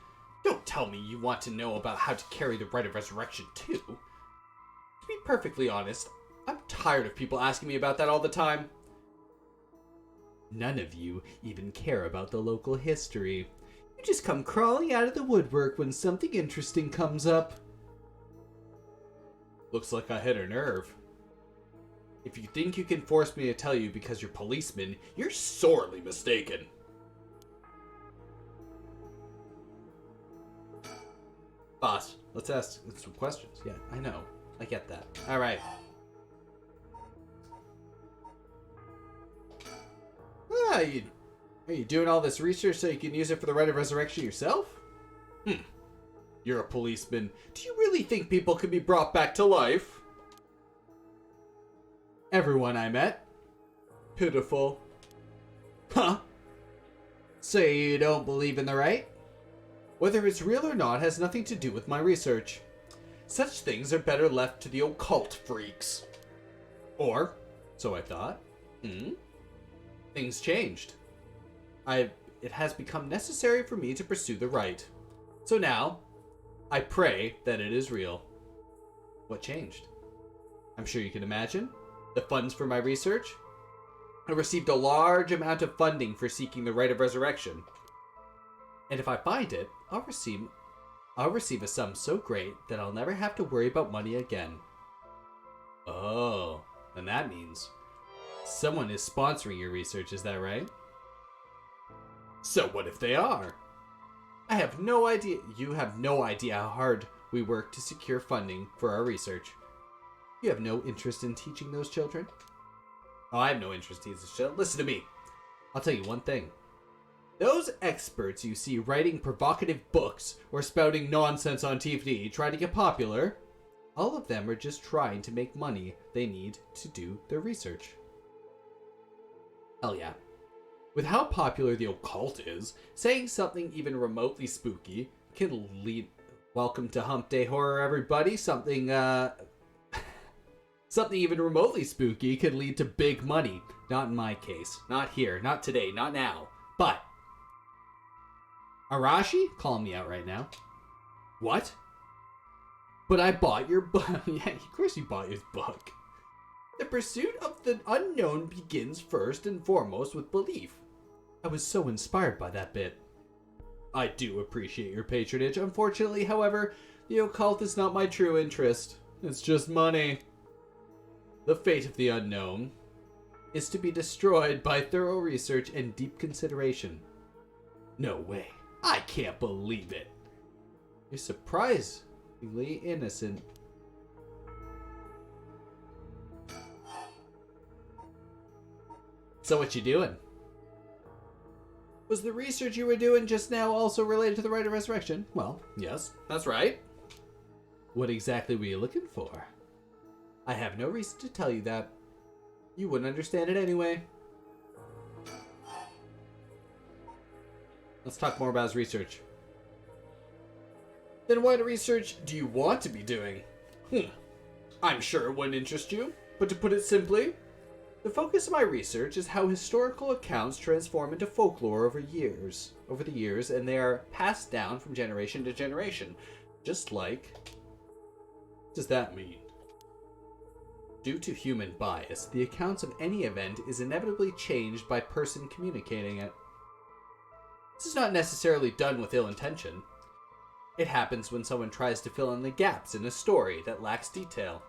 S1: Don't tell me you want to know about how to carry the Rite of Resurrection too. To be perfectly honest, I'm tired of people asking me about that all the time. None of you even care about the local history. You just come crawling out of the woodwork when something interesting comes up. Looks like I hit a nerve. If you think you can force me to tell you because you're policemen, you're sorely mistaken. Boss, let's ask some questions. Yeah, I know. I get that. Alright. Are you doing all this research so you can use it for the Rite of Resurrection yourself? You're a policeman. Do you really think people can be brought back to life? Everyone I met. Pitiful. Huh? So you don't believe in the rite? Whether it's real or not has nothing to do with my research. Such things are better left to the occult freaks. Or, so I thought. Things changed. It has become necessary for me to pursue the right. So now, I pray that it is real. What changed? I'm sure you can imagine. The funds for my research. I received a large amount of funding for seeking the right of resurrection. And if I find it, I'll receive a sum so great that I'll never have to worry about money again. Oh, and that means someone is sponsoring your research, is that right? So what if they are? I have no idea. You have no idea how hard we work to secure funding for our research. You have no interest in teaching those children? Oh, I have no interest in teaching children. Listen to me. I'll tell you one thing. Those experts you see writing provocative books or spouting nonsense on TV trying to get popular, all of them are just trying to make money they need to do their research. Hell yeah. With how popular the occult is, saying something even remotely spooky can lead... Welcome to Hump-day horror, everybody. Something even remotely spooky could lead to big money. Not in my case. Not here. Not today. Not now. But... Arashi? Calling me out right now. What? But I bought your book. Yeah, of course you bought his book. The pursuit of the unknown begins first and foremost with belief. I was so inspired by that bit. I do appreciate your patronage. Unfortunately, however, the occult is not my true interest. It's just money. The fate of the unknown is to be destroyed by thorough research and deep consideration. No way. I can't believe it. You're surprisingly innocent. So what you doing? Was the research you were doing just now also related to the right of resurrection? Well, yes, that's right. What exactly were you looking for? I have no reason to tell you that. You wouldn't understand it anyway. Let's talk more about his research. Then what research do you want to be doing? I'm sure it wouldn't interest you, but to put it simply, the focus of my research is how historical accounts transform into folklore over the years, and they are passed down from generation to generation. Just like... What does that mean? Due to human bias, the accounts of any event is inevitably changed by person communicating it. This is not necessarily done with ill intention. It happens when someone tries to fill in the gaps in a story that lacks detail,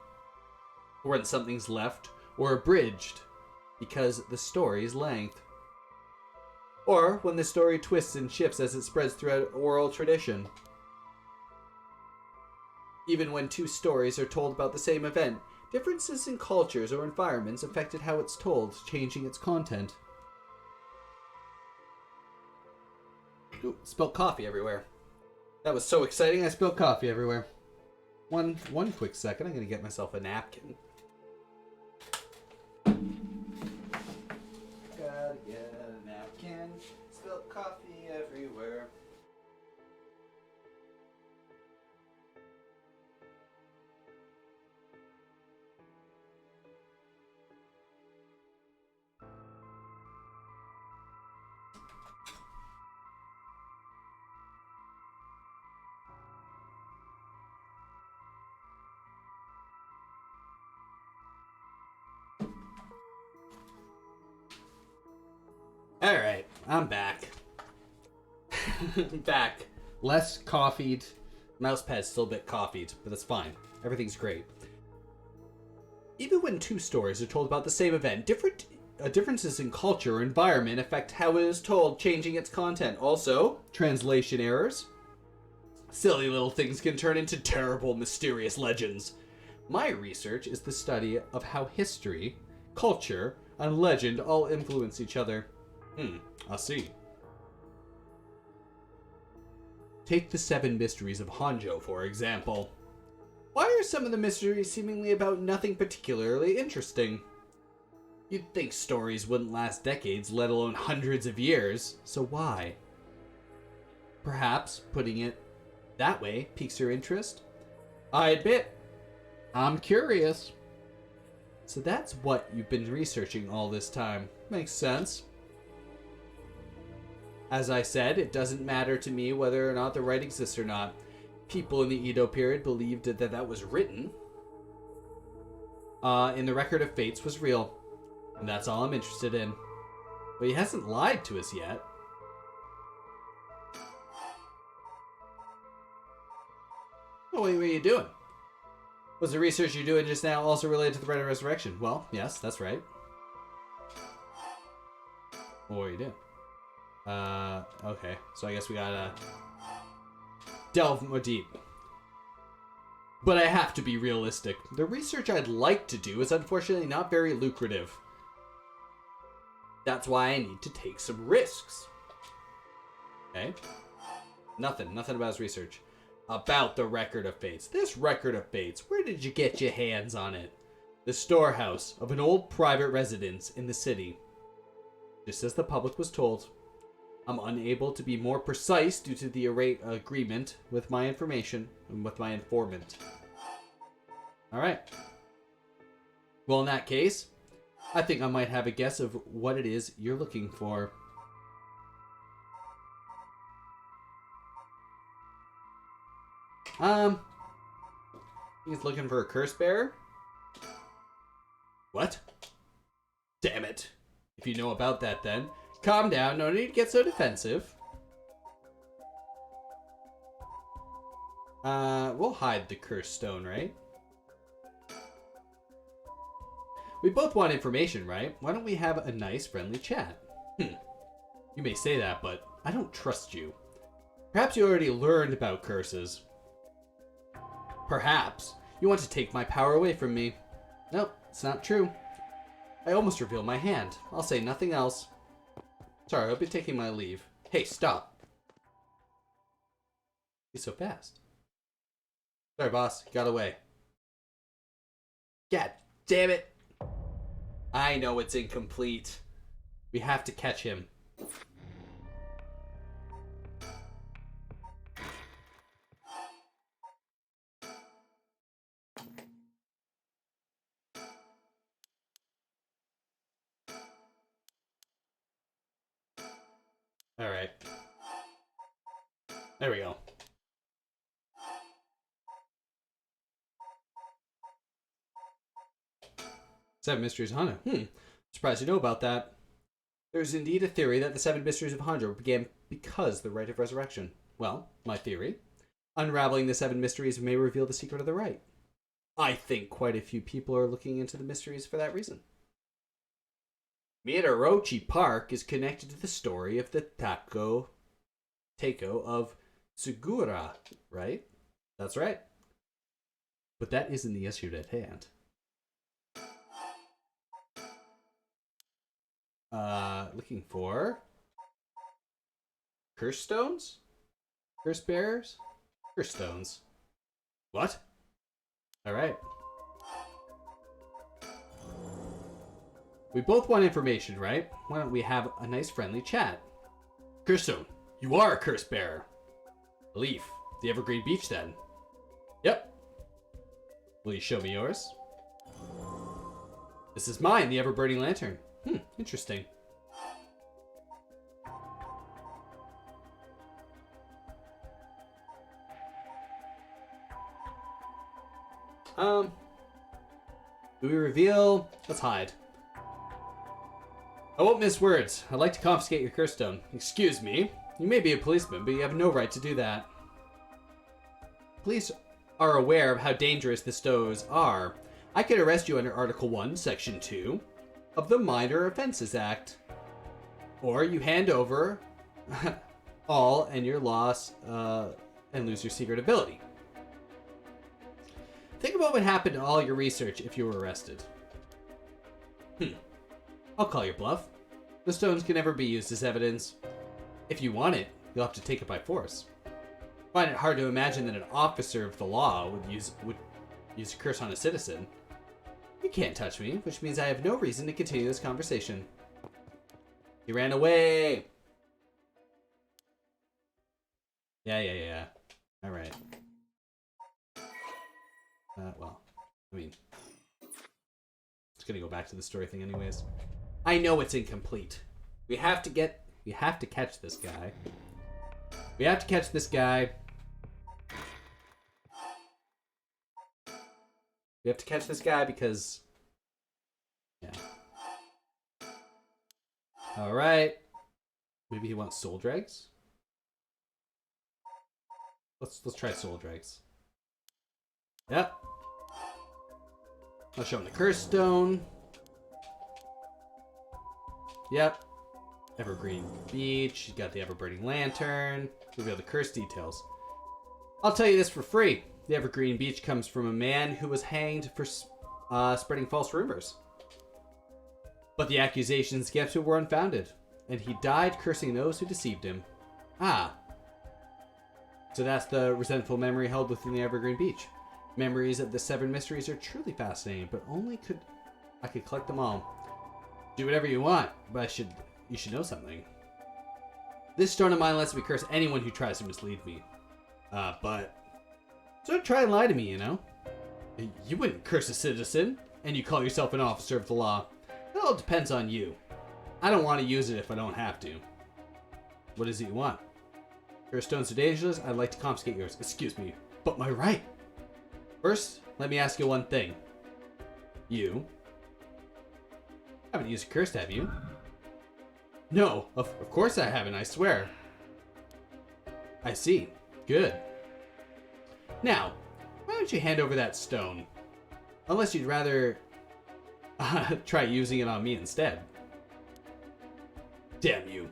S1: or when something's left or abridged because the story's length, or when the story twists and shifts as it spreads throughout oral tradition. Even when two stories are told about the same event, differences in cultures or environments affected how it's told, changing its content. Ooh, spilled coffee everywhere. That was so exciting, I spilled coffee everywhere. One quick second, I'm gonna get myself a napkin. Gotta get a napkin. Spilled coffee everywhere. Alright, I'm back. Back. Less coffeed. Mousepad's still a bit coffeed, but that's fine. Everything's great. Even when two stories are told about the same event, differences in culture or environment affect how it is told, changing its content. Also, translation errors. Silly little things can turn into terrible, mysterious legends. My research is the study of how history, culture, and legend all influence each other. I see. Take the 7 mysteries of Honjo, for example. Why are some of the mysteries seemingly about nothing particularly interesting? You'd think stories wouldn't last decades, let alone hundreds of years, so why? Perhaps putting it that way piques your interest? I admit, I'm curious. So that's what you've been researching all this time. Makes sense. As I said, it doesn't matter to me whether or not the right exists or not. People in the Edo period believed that was written in the Record of Fates was real. And that's all I'm interested in. But he hasn't lied to us yet. Oh, wait, what are you doing? Was the research you're doing just now also related to the Rite of Resurrection? Well, yes, that's right. What are you doing? Okay. So I guess we gotta delve more deep. But I have to be realistic. The research I'd like to do is unfortunately not very lucrative. That's why I need to take some risks. Okay? Nothing about his research. About the Record of Fates. This Record of Fates, where did you get your hands on it? The storehouse of an old private residence in the city. Just as the public was told. I'm unable to be more precise due to the agreement with my information and with my informant. Alright. Well, in that case, I think I might have a guess of what it is you're looking for. He's looking for a curse bearer? What? Damn it. If you know about that, then calm down. No need to get so defensive. We'll hide the curse stone, right? We both want information, right? Why don't we have a nice, friendly chat? You may say that, but I don't trust you. Perhaps you already learned about curses. Perhaps you want to take my power away from me. Nope, it's not true. I almost revealed my hand. I'll say nothing else. Sorry, I'll be taking my leave. Hey, stop. He's so fast. Sorry, boss. Got away. God damn it. I know it's incomplete. We have to catch him. Alright. There we go. Seven Mysteries of Honjo. Surprised you know about that. There's indeed a theory that the Seven Mysteries of Honjo began because of the Rite of Resurrection. Well, my theory. Unraveling the Seven Mysteries may reveal the secret of the rite. I think quite a few people are looking into the mysteries for that reason. Miyadarochi Park is connected to the story of the Taiko of Tsugura, right? That's right. But that isn't the issue at hand. Looking for curse stones? Curse bearers? Curse stones. What? Alright. We both want information, right? Why don't we have a nice friendly chat? Curse stone, you are a curse bearer. A leaf. The Evergreen Beach then. Yep. Will you show me yours? This is mine, the ever-burning lantern. Interesting. Do we reveal? Let's hide. I won't miss words. I'd like to confiscate your curse stone. Excuse me. You may be a policeman, but you have no right to do that. Police are aware of how dangerous the stones are. I could arrest you under Article 1, Section 2 of the Minor Offenses Act. Or you hand over all and your loss and lose your secret ability. Think about what happened to all your research if you were arrested. I'll call your bluff. The stones can never be used as evidence. If you want it, you'll have to take it by force. Find it hard to imagine that an officer of the law would use a curse on a citizen. You can't touch me, which means I have no reason to continue this conversation. He ran away. Yeah. All right. Well, I mean, it's gonna go back to the story thing anyways. I know it's incomplete. We have to catch this guy. We have to catch this guy. We have to catch this guy because, yeah. All right. Maybe he wants soul dregs. Let's try soul dregs. Yep. I'll show him the curse stone. Yep. Evergreen Beach. You got the ever-burning lantern. Reveal the curse details. I'll tell you this for free. The Evergreen Beach comes from a man who was hanged for spreading false rumors. But the accusations against him were unfounded, and he died cursing those who deceived him. Ah. So that's the resentful memory held within the Evergreen Beach. Memories of the 7 mysteries are truly fascinating, but I could collect them all. Do whatever you want, but you should know something. This stone of mine lets me curse anyone who tries to mislead me. But don't try and lie to me, you know? You wouldn't curse a citizen, and you call yourself an officer of the law. It all depends on you. I don't want to use it if I don't have to. What is it you want? Curse stones are dangerous. I'd like to confiscate yours. Excuse me, but my right. First, let me ask you one thing. You haven't used a curse, have you? No, of course I haven't, I swear. I see. Good. Now, why don't you hand over that stone? Unless you'd rather try using it on me instead. Damn you.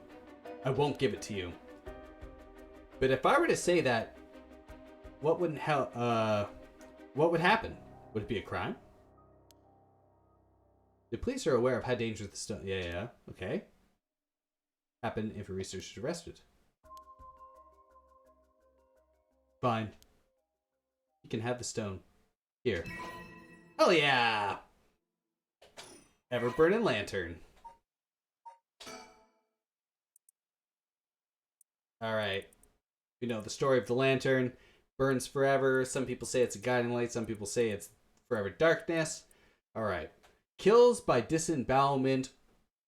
S1: I won't give it to you. But if I were to say that, what would happen? Would it be a crime? The police are aware of how dangerous the stone... Yeah. Okay. Happen if a researcher is arrested. Fine. You can have the stone. Here. Hell yeah! Ever-burning lantern. Alright. We know the story of the lantern. Burns forever. Some people say it's a guiding light. Some people say it's forever darkness. Alright. Kills by disembowelment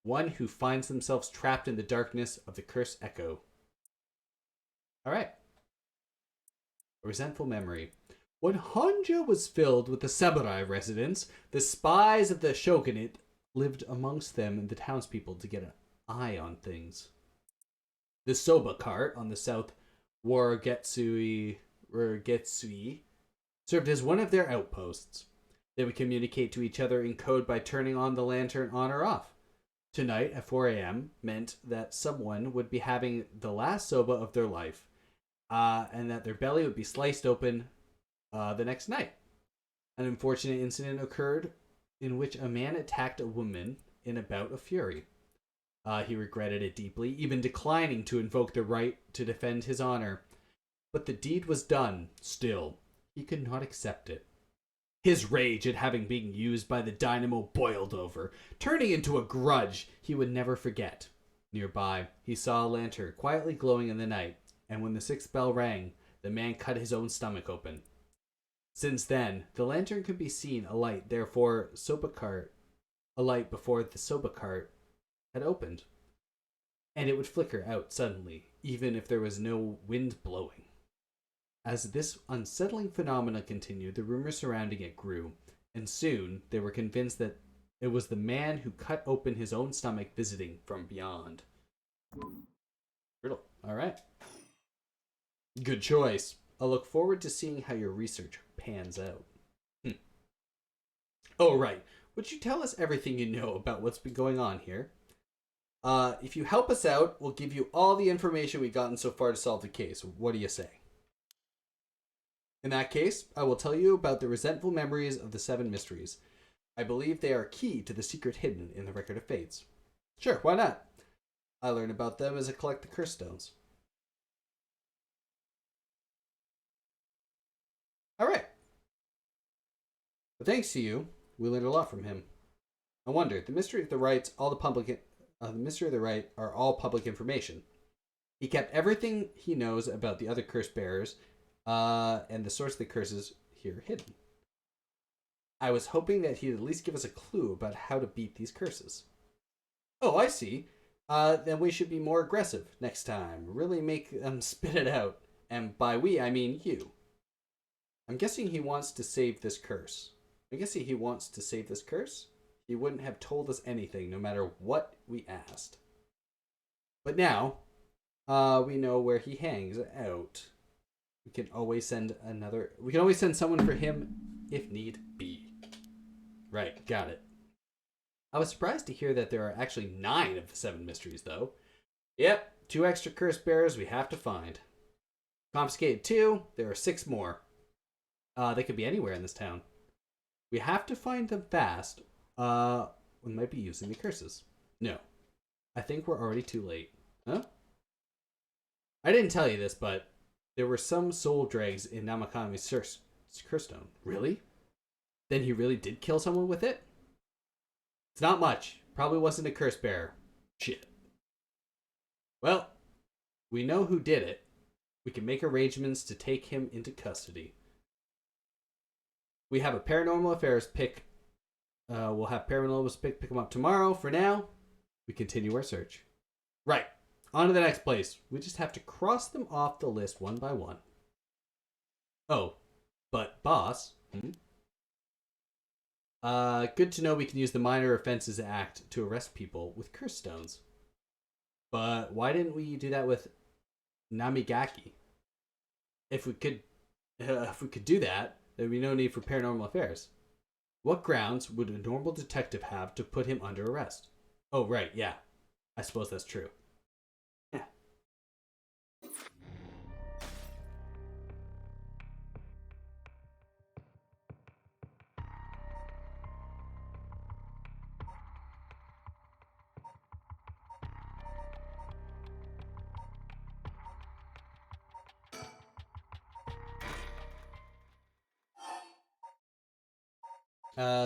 S1: one who finds themselves trapped in the darkness of the cursed echo. Alright. A resentful memory. When Honjo was filled with the samurai residents, the spies of the shogunate lived amongst them and the townspeople to get an eye on things. The soba cart on the south Warugetsui served as one of their outposts. They would communicate to each other in code by turning on the lantern on or off. Tonight at 4 a.m. meant that someone would be having the last soba of their life, and that their belly would be sliced open the next night. An unfortunate incident occurred in which a man attacked a woman in a bout of fury. He regretted it deeply, even declining to invoke the right to defend his honor. But the deed was done. Still, he could not accept it. His rage at having been used by the dynamo boiled over, turning into a grudge he would never forget. Nearby, he saw a lantern quietly glowing in the night, and when the 6th bell rang, the man cut his own stomach open. Since then, the lantern could be seen alight, before the soba cart had opened, and it would flicker out suddenly, even if there was no wind blowing. As this unsettling phenomena continued, the rumors surrounding it grew, and soon they were convinced that it was the man who cut open his own stomach visiting from beyond. Riddle. All right. Good choice. I'll look forward to seeing how your research pans out. Oh, right. Would you tell us everything you know about what's been going on here? If you help us out, we'll give you all the information we've gotten so far to solve the case. What do you say? In that case, I will tell you about the resentful memories of the 7 mysteries. I believe they are key to the secret hidden in the Record of Fates. Sure, why not? I learn about them as I collect the curse stones. Alright. But thanks to you, we learned a lot from him. I wonder, the mystery of the rites, the mystery of the rite are all public information. He kept everything he knows about the other curse bearers, and the source of the curses here hidden. I was hoping that he'd at least give us a clue about how to beat these curses. Oh, I see. Then we should be more aggressive next time. Really make them spit it out. And by we, I mean you. I'm guessing he wants to save this curse. He wouldn't have told us anything, no matter what we asked. But now, we know where he hangs out. We can always send someone for him if need be. Right, got it. I was surprised to hear that there are actually 9 of the 7 mysteries, though. Yep, 2 extra curse bearers we have to find. Confiscated 2, there are 6 more. They could be anywhere in this town. We have to find them fast. We might be using the curses. No. I think we're already too late. Huh? I didn't tell you this, but there were some soul dregs in Namakami's curse stone. Really? Then he really did kill someone with it? It's not much. Probably wasn't a curse bearer. Shit. Well, we know who did it. We can make arrangements to take him into custody. We have a paranormal affairs pick. We'll have paranormal pick him up tomorrow. For now, we continue our search. Right. On to the next place. We just have to cross them off the list one by one. Oh, but boss. Good to know we can use the Minor Offenses Act to arrest people with curse stones. But why didn't we do that with Namigaki? If we could do that, there'd be no need for paranormal affairs. What grounds would a normal detective have to put him under arrest? Oh, right, yeah. I suppose that's true. Yeah.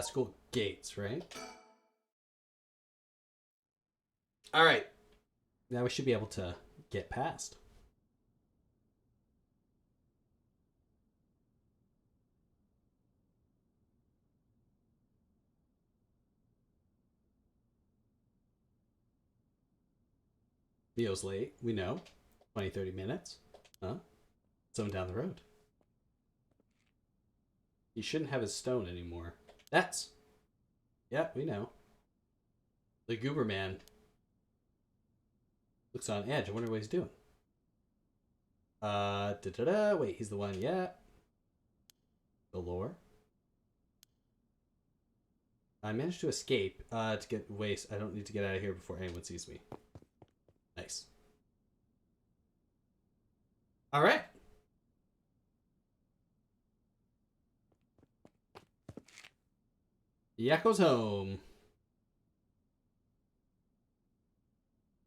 S1: School gates, right? Alright. Now we should be able to get past. Leo's late, we know. 20-30 minutes. Huh? Someone down the road. He shouldn't have his stone anymore. That's... Yeah, we know. The Goober Man. Looks on edge. I wonder what he's doing. Wait, he's the one, yeah. The lore. I managed to escape to get waste. I don't need to get out of here before anyone sees me. Nice. Alright. Yako's home.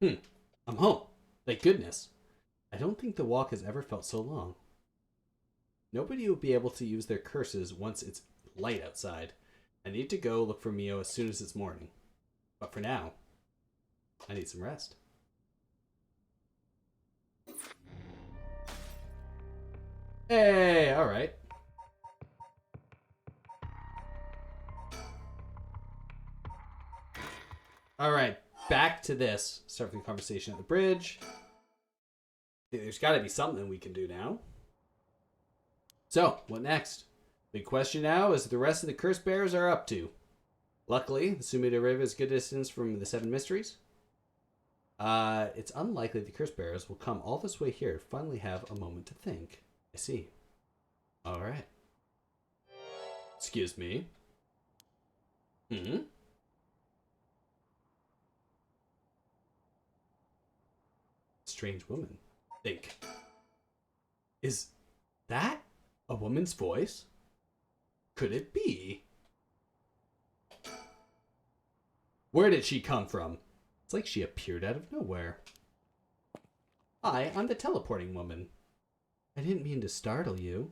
S1: I'm home. Thank goodness. I don't think the walk has ever felt so long. Nobody will be able to use their curses once it's light outside. I need to go look for Mio as soon as it's morning. But for now, I need some rest. Hey, alright. Alright, back to this. Start the conversation at the bridge. There's got to be something we can do now. So, what next? Big question now is the rest of the curse bearers are up to. Luckily, the Sumida River is a good distance from the 7 mysteries. It's unlikely the curse bearers will come all this way here to finally have a moment to think. I see. Alright. Excuse me. Strange woman. Think. Is that a woman's voice? Could it be? Where did she come from? It's like she appeared out of nowhere. Hi, I'm the teleporting woman. I didn't mean to startle you.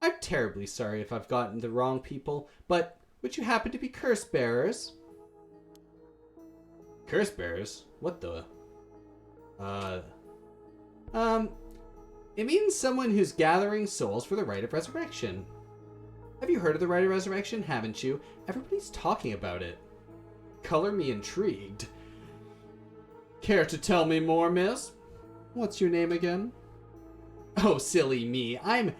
S1: I'm terribly sorry if I've gotten the wrong people, but would you happen to be curse bearers? Curse bearers? What the? Um, it means someone who's gathering souls for the rite of resurrection. Have you heard of the rite of resurrection, haven't you? Everybody's talking about it. Color me intrigued. Care to tell me more, miss? What's your name again? Oh, silly me. I'm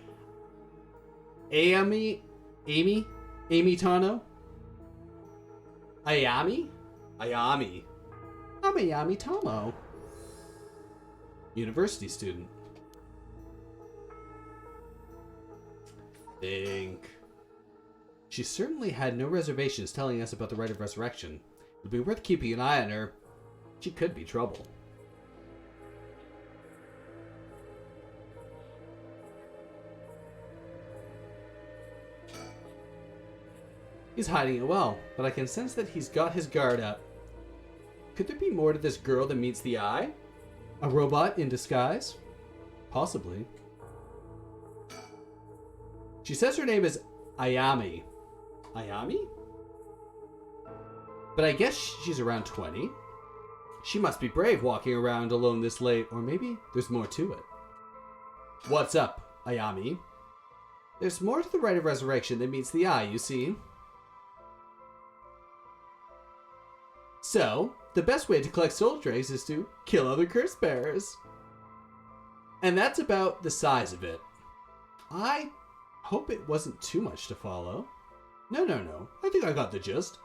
S1: Amy Tano? Ayami? Ayami. I'm Ayami Tomo. University student. Think. She certainly had no reservations telling us about the rite of resurrection. It'd be worth keeping an eye on her. She could be trouble. He's hiding it well, but I can sense that he's got his guard up. Could there be more to this girl than meets the eye? A robot in disguise? Possibly. She says her name is Ayami. Ayami? But I guess she's around 20. She must be brave walking around alone this late, or maybe there's more to it. What's up, Ayami? There's more to the rite of resurrection than meets the eye, you see. So, the best way to collect soul dregs is to kill other curse bearers. And that's about the size of it. I hope it wasn't too much to follow. No. I think I got the gist.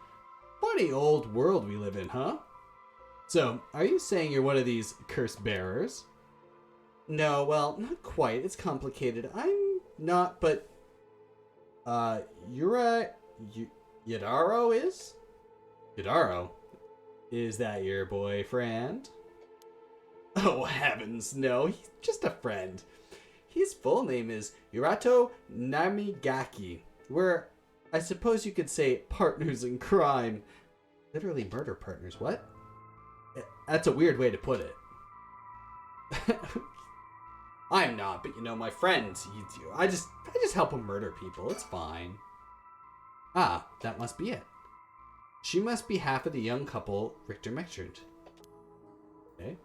S1: Funny old world we live in, huh? So, are you saying you're one of these curse bearers? No, well, not quite. It's complicated. I'm not, but... Yadaro is? Yadaro? Is that your boyfriend? Oh, heavens, no. He's just a friend. His full name is Yurato Namigaki. We're, I suppose you could say, partners in crime. Literally murder partners, what? That's a weird way to put it. I'm not, but you know, my friend, I just help him murder people. It's fine. Ah, that must be it. She must be half of the young couple Richter mentioned. Okay.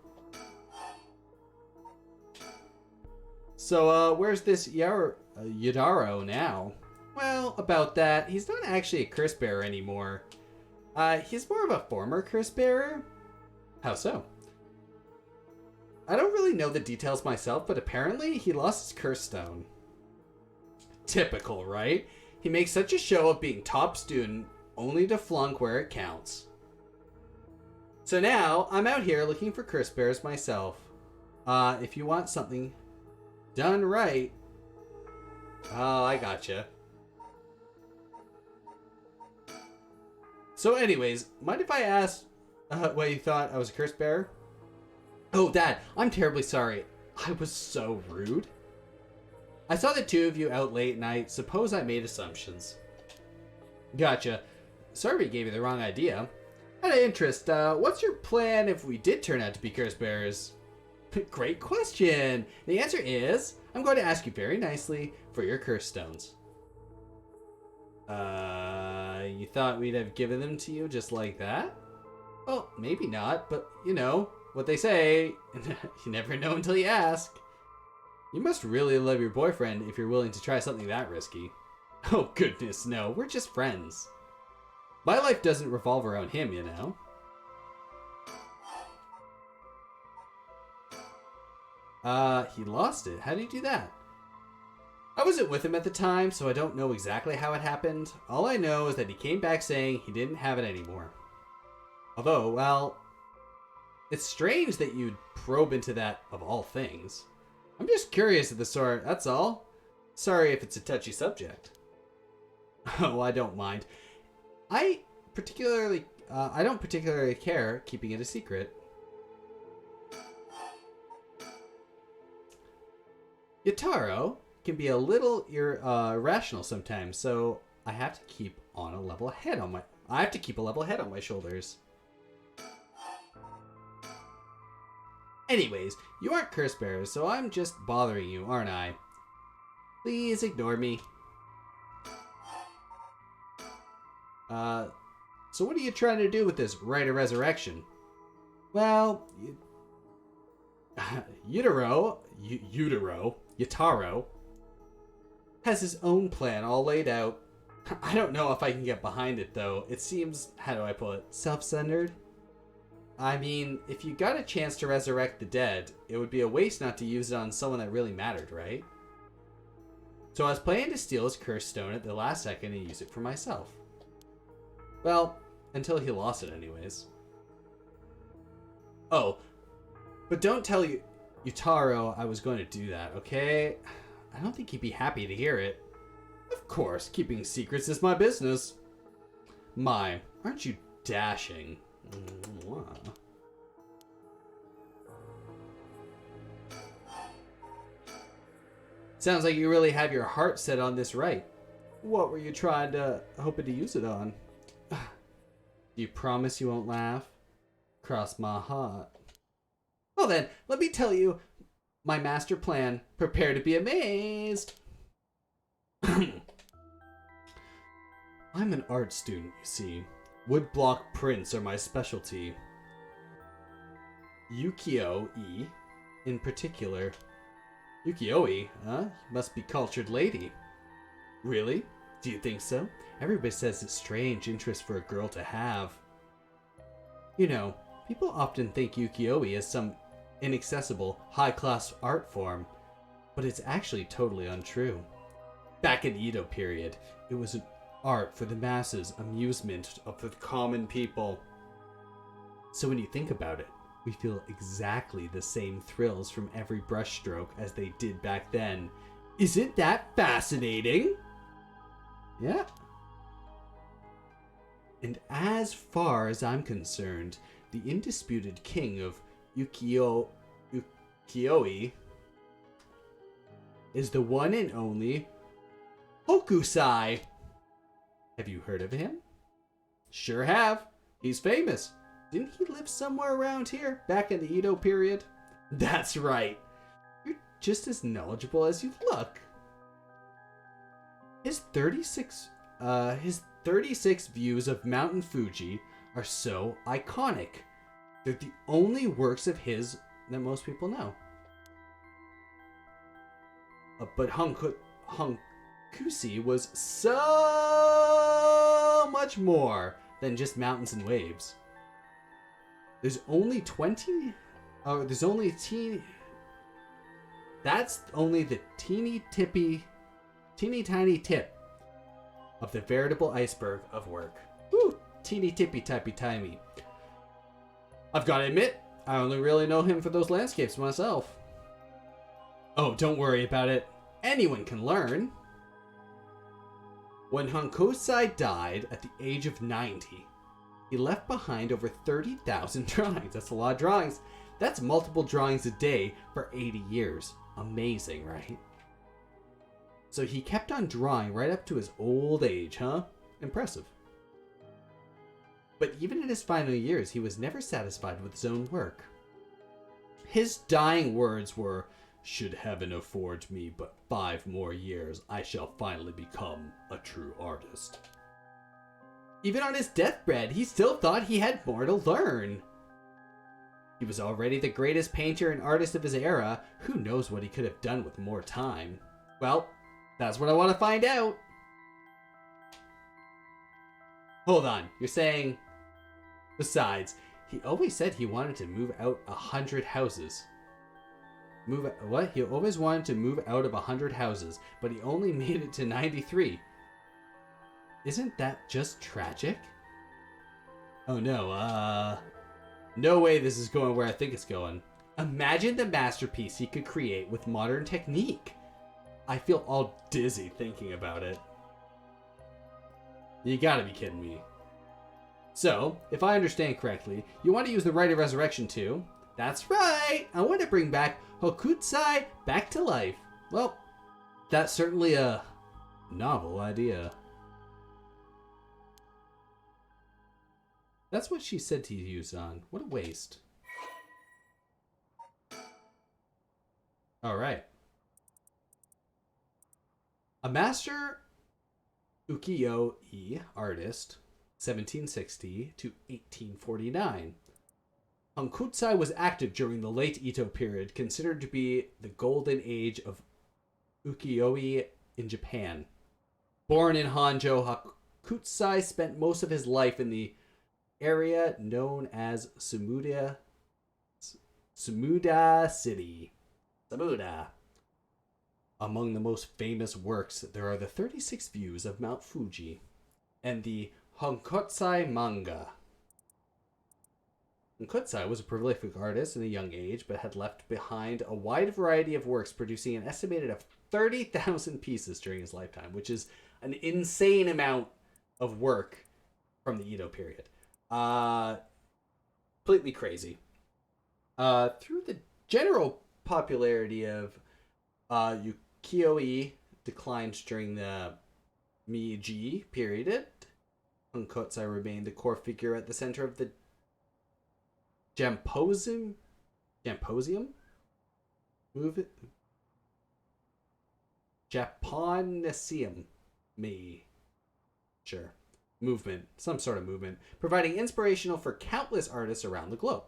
S1: So, where's this Yadaro now? Well, about that, he's not actually a curse bearer anymore. He's more of a former curse bearer. How so? I don't really know the details myself, but apparently he lost his curse stone. Typical, right? He makes such a show of being top student, only to flunk where it counts. So now, I'm out here looking for curse bearers myself. If you want something done right... Oh, I gotcha. So anyways, mind if I ask what you thought I was a curse bearer? Oh, Dad, I'm terribly sorry. I was so rude. I saw the two of you out late and I suppose I made assumptions. Gotcha. Sorry we gave you the wrong idea. Out of interest, what's your plan if we did turn out to be curse bearers? Great question. The answer is, I'm going to ask you very nicely for your curse stones. You thought we'd have given them to you just like that? Well, maybe not, but you know, what they say, you never know until you ask. You must really love your boyfriend if you're willing to try something that risky. Oh goodness, no, we're just friends. My life doesn't revolve around him, you know. He lost it. How did he do that? I wasn't with him at the time, so I don't know exactly how it happened. All I know is that he came back saying he didn't have it anymore. Although, well, it's strange that you'd probe into that of all things. I'm just curious of the sort, that's all. Sorry if it's a touchy subject. Oh, I don't mind. I don't particularly care keeping it a secret. Yataro can be a little irrational sometimes, so I have to keep a level head on my shoulders. Anyways, you aren't curse bearers, so I'm just bothering you, aren't I? Please ignore me. So what are you trying to do with this rite of resurrection? Well, Yutaro, has his own plan all laid out. I don't know if I can get behind it, though. It seems, how do I put it, self-centered? I mean, if you got a chance to resurrect the dead, it would be a waste not to use it on someone that really mattered, right? So I was planning to steal his cursed stone at the last second and use it for myself. Well, until he lost it anyways. Oh, but don't tell Yutaro I was going to do that, okay? I don't think he'd be happy to hear it. Of course, keeping secrets is my business. My, aren't you dashing? Mwah. Sounds like you really have your heart set on this right. What were you hoping to use it on? Do you promise you won't laugh? Cross my heart. Well then, let me tell you my master plan. Prepare to be amazed. I'm an art student, you see. Woodblock prints are my specialty. Ukiyo-e, in particular. Ukiyo-e, huh? You must be cultured lady. Really? Do you think so? Everybody says it's strange interest for a girl to have. You know, people often think ukiyo-e as some inaccessible, high-class art form, but it's actually totally untrue. Back in the Edo period, it was an art for the masses, amusement of the common people. So when you think about it, we feel exactly the same thrills from every brushstroke as they did back then. Isn't that fascinating? Yeah. And as far as I'm concerned, the undisputed king of ukiyo-e is the one and only Hokusai. Have you heard of him? Sure have. He's famous. Didn't he live somewhere around here back in the Edo period? That's right. You're just as knowledgeable as you look. His 36 views of Mountain Fuji are so iconic. They're the only works of his that most people know. But Hunkusi was so much more than just mountains and waves. That's only the teeny tiny tip of the veritable iceberg of work. Woo! Teeny tippy typey timey. I've got to admit, I only really know him for those landscapes myself. Oh, don't worry about it. Anyone can learn. When Hokusai died at the age of 90, he left behind over 30,000 drawings. That's a lot of drawings. That's multiple drawings a day for 80 years. Amazing, right? So he kept on drawing right up to his old age, huh? Impressive. But even in his final years, he was never satisfied with his own work. His dying words were, "Should heaven afford me but 5 more years, I shall finally become a true artist." Even on his deathbed, he still thought he had more to learn. He was already the greatest painter and artist of his era. Who knows what he could have done with more time? Well, that's what I want to find out. Hold on, you're saying... Besides, he always said he wanted to move out 100 houses. What? He always wanted to move out of 100 houses, but he only made it to 93. Isn't that just tragic? Oh no, no way this is going where I think it's going. Imagine the masterpiece he could create with modern technique. I feel all dizzy thinking about it. You gotta be kidding me. So, if I understand correctly, you want to use the Rite of Resurrection too? That's right! I want to bring back Hokusai back to life. Well, that's certainly a novel idea. That's what she said to use on. What a waste. Alright. A master ukiyo-e artist, 1760 to 1849. Hankutsai was active during the late Edo period, considered to be the golden age of ukiyo-e in Japan. Born in Honjo, Hankutsai spent most of his life in the area known as Sumuda City. Samuda. Among the most famous works, there are the 36 views of Mount Fuji and the Hankutsai manga. Hankutsai was a prolific artist in a young age, but had left behind a wide variety of works, producing an estimated of 30,000 pieces during his lifetime, which is an insane amount of work from the Edo period. Completely crazy. Through the general popularity of ukiyo-e declined during the Meiji period, Hankutsai remained the core figure at the center of the Jamposium movement. Japonesium movement, some sort of movement, providing inspirational for countless artists around the globe.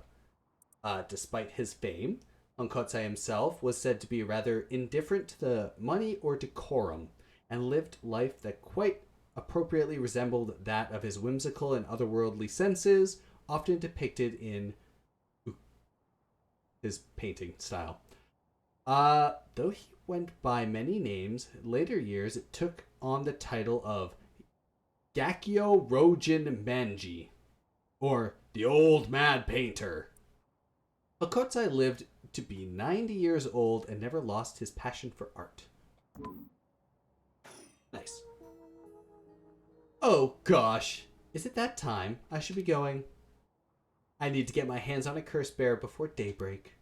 S1: Despite his fame, Hankutsai himself was said to be rather indifferent to the money or decorum, and lived life that quite appropriately resembled that of his whimsical and otherworldly senses, often depicted in his painting style. Though he went by many names, in later years it took on the title of Gakyo Rojin Manji, or the Old Mad Painter. Hankutsai lived to be 90 years old and never lost his passion for art. Nice. Oh gosh, is it that time? I should be going. I need to get my hands on a curse bear before daybreak.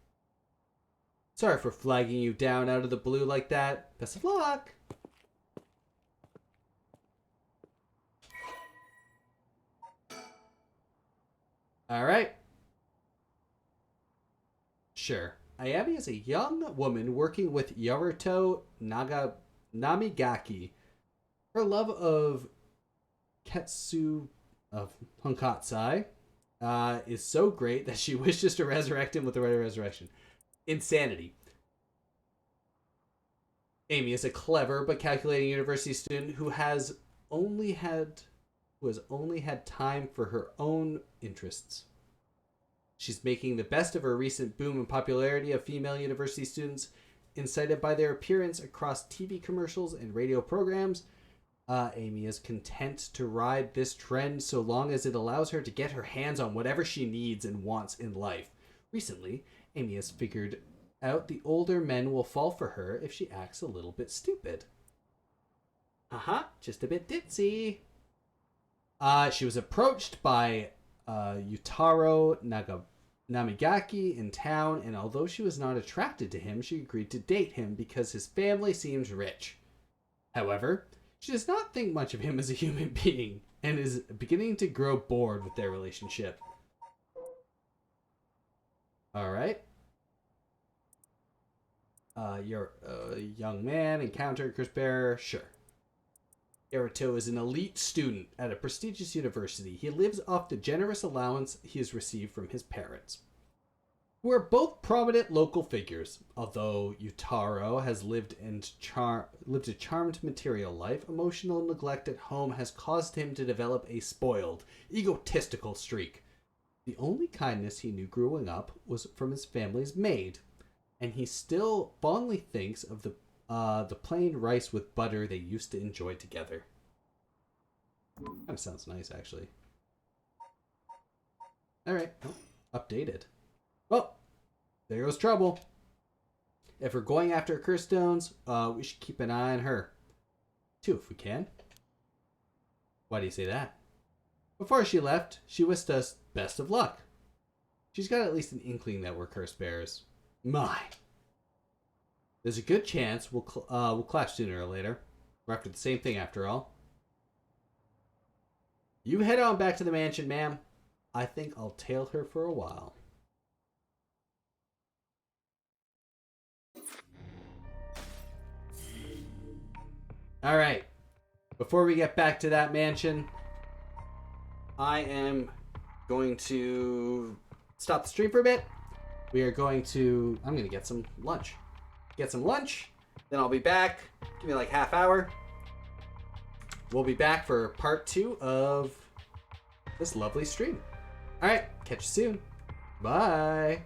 S1: Sorry for flagging you down out of the blue like that. Best of luck! Alright. Sure. Ayami is a young woman working with Yaruto Namigaki. Her love of Ketsu of Hankutsai is so great that she wishes to resurrect him with the right of resurrection. Insanity. Amy is a clever but calculating university student who has only had time for her own interests. She's making the best of her recent boom in popularity of female university students, incited by their appearance across TV commercials and radio programs. Amy is content to ride this trend so long as it allows her to get her hands on whatever she needs and wants in life. Recently, Amy has figured out the older men will fall for her if she acts a little bit stupid. Just a bit ditzy. She was approached by Yutaro Namigaki in town, and although she was not attracted to him, she agreed to date him because his family seems rich. However, she does not think much of him as a human being, and is beginning to grow bored with their relationship. Alright. You're a young man, encountered curse bearer, sure. Yaruto is an elite student at a prestigious university. He lives off the generous allowance he has received from his parents, who are both prominent local figures. Although Yutaro has lived a charmed material life, emotional neglect at home has caused him to develop a spoiled, egotistical streak. The only kindness he knew growing up was from his family's maid, and he still fondly thinks of the plain rice with butter they used to enjoy together. Kind of sounds nice, actually. Alright, updated. Well, there goes trouble. If we're going after curse stones, we should keep an eye on her. Too, if we can. Why do you say that? Before she left, she wished us best of luck. She's got at least an inkling that we're curse bearers. My. There's a good chance we'll clash sooner or later. We're after the same thing after all. You head on back to the mansion, ma'am. I think I'll tail her for a while. Alright. Before we get back to that mansion, I am going to stop the stream for a bit. We are going to... I'm going to get some lunch. Then I'll be back. Give me like half hour. We'll be back for part 2 of this lovely stream. All right. Catch you soon. Bye.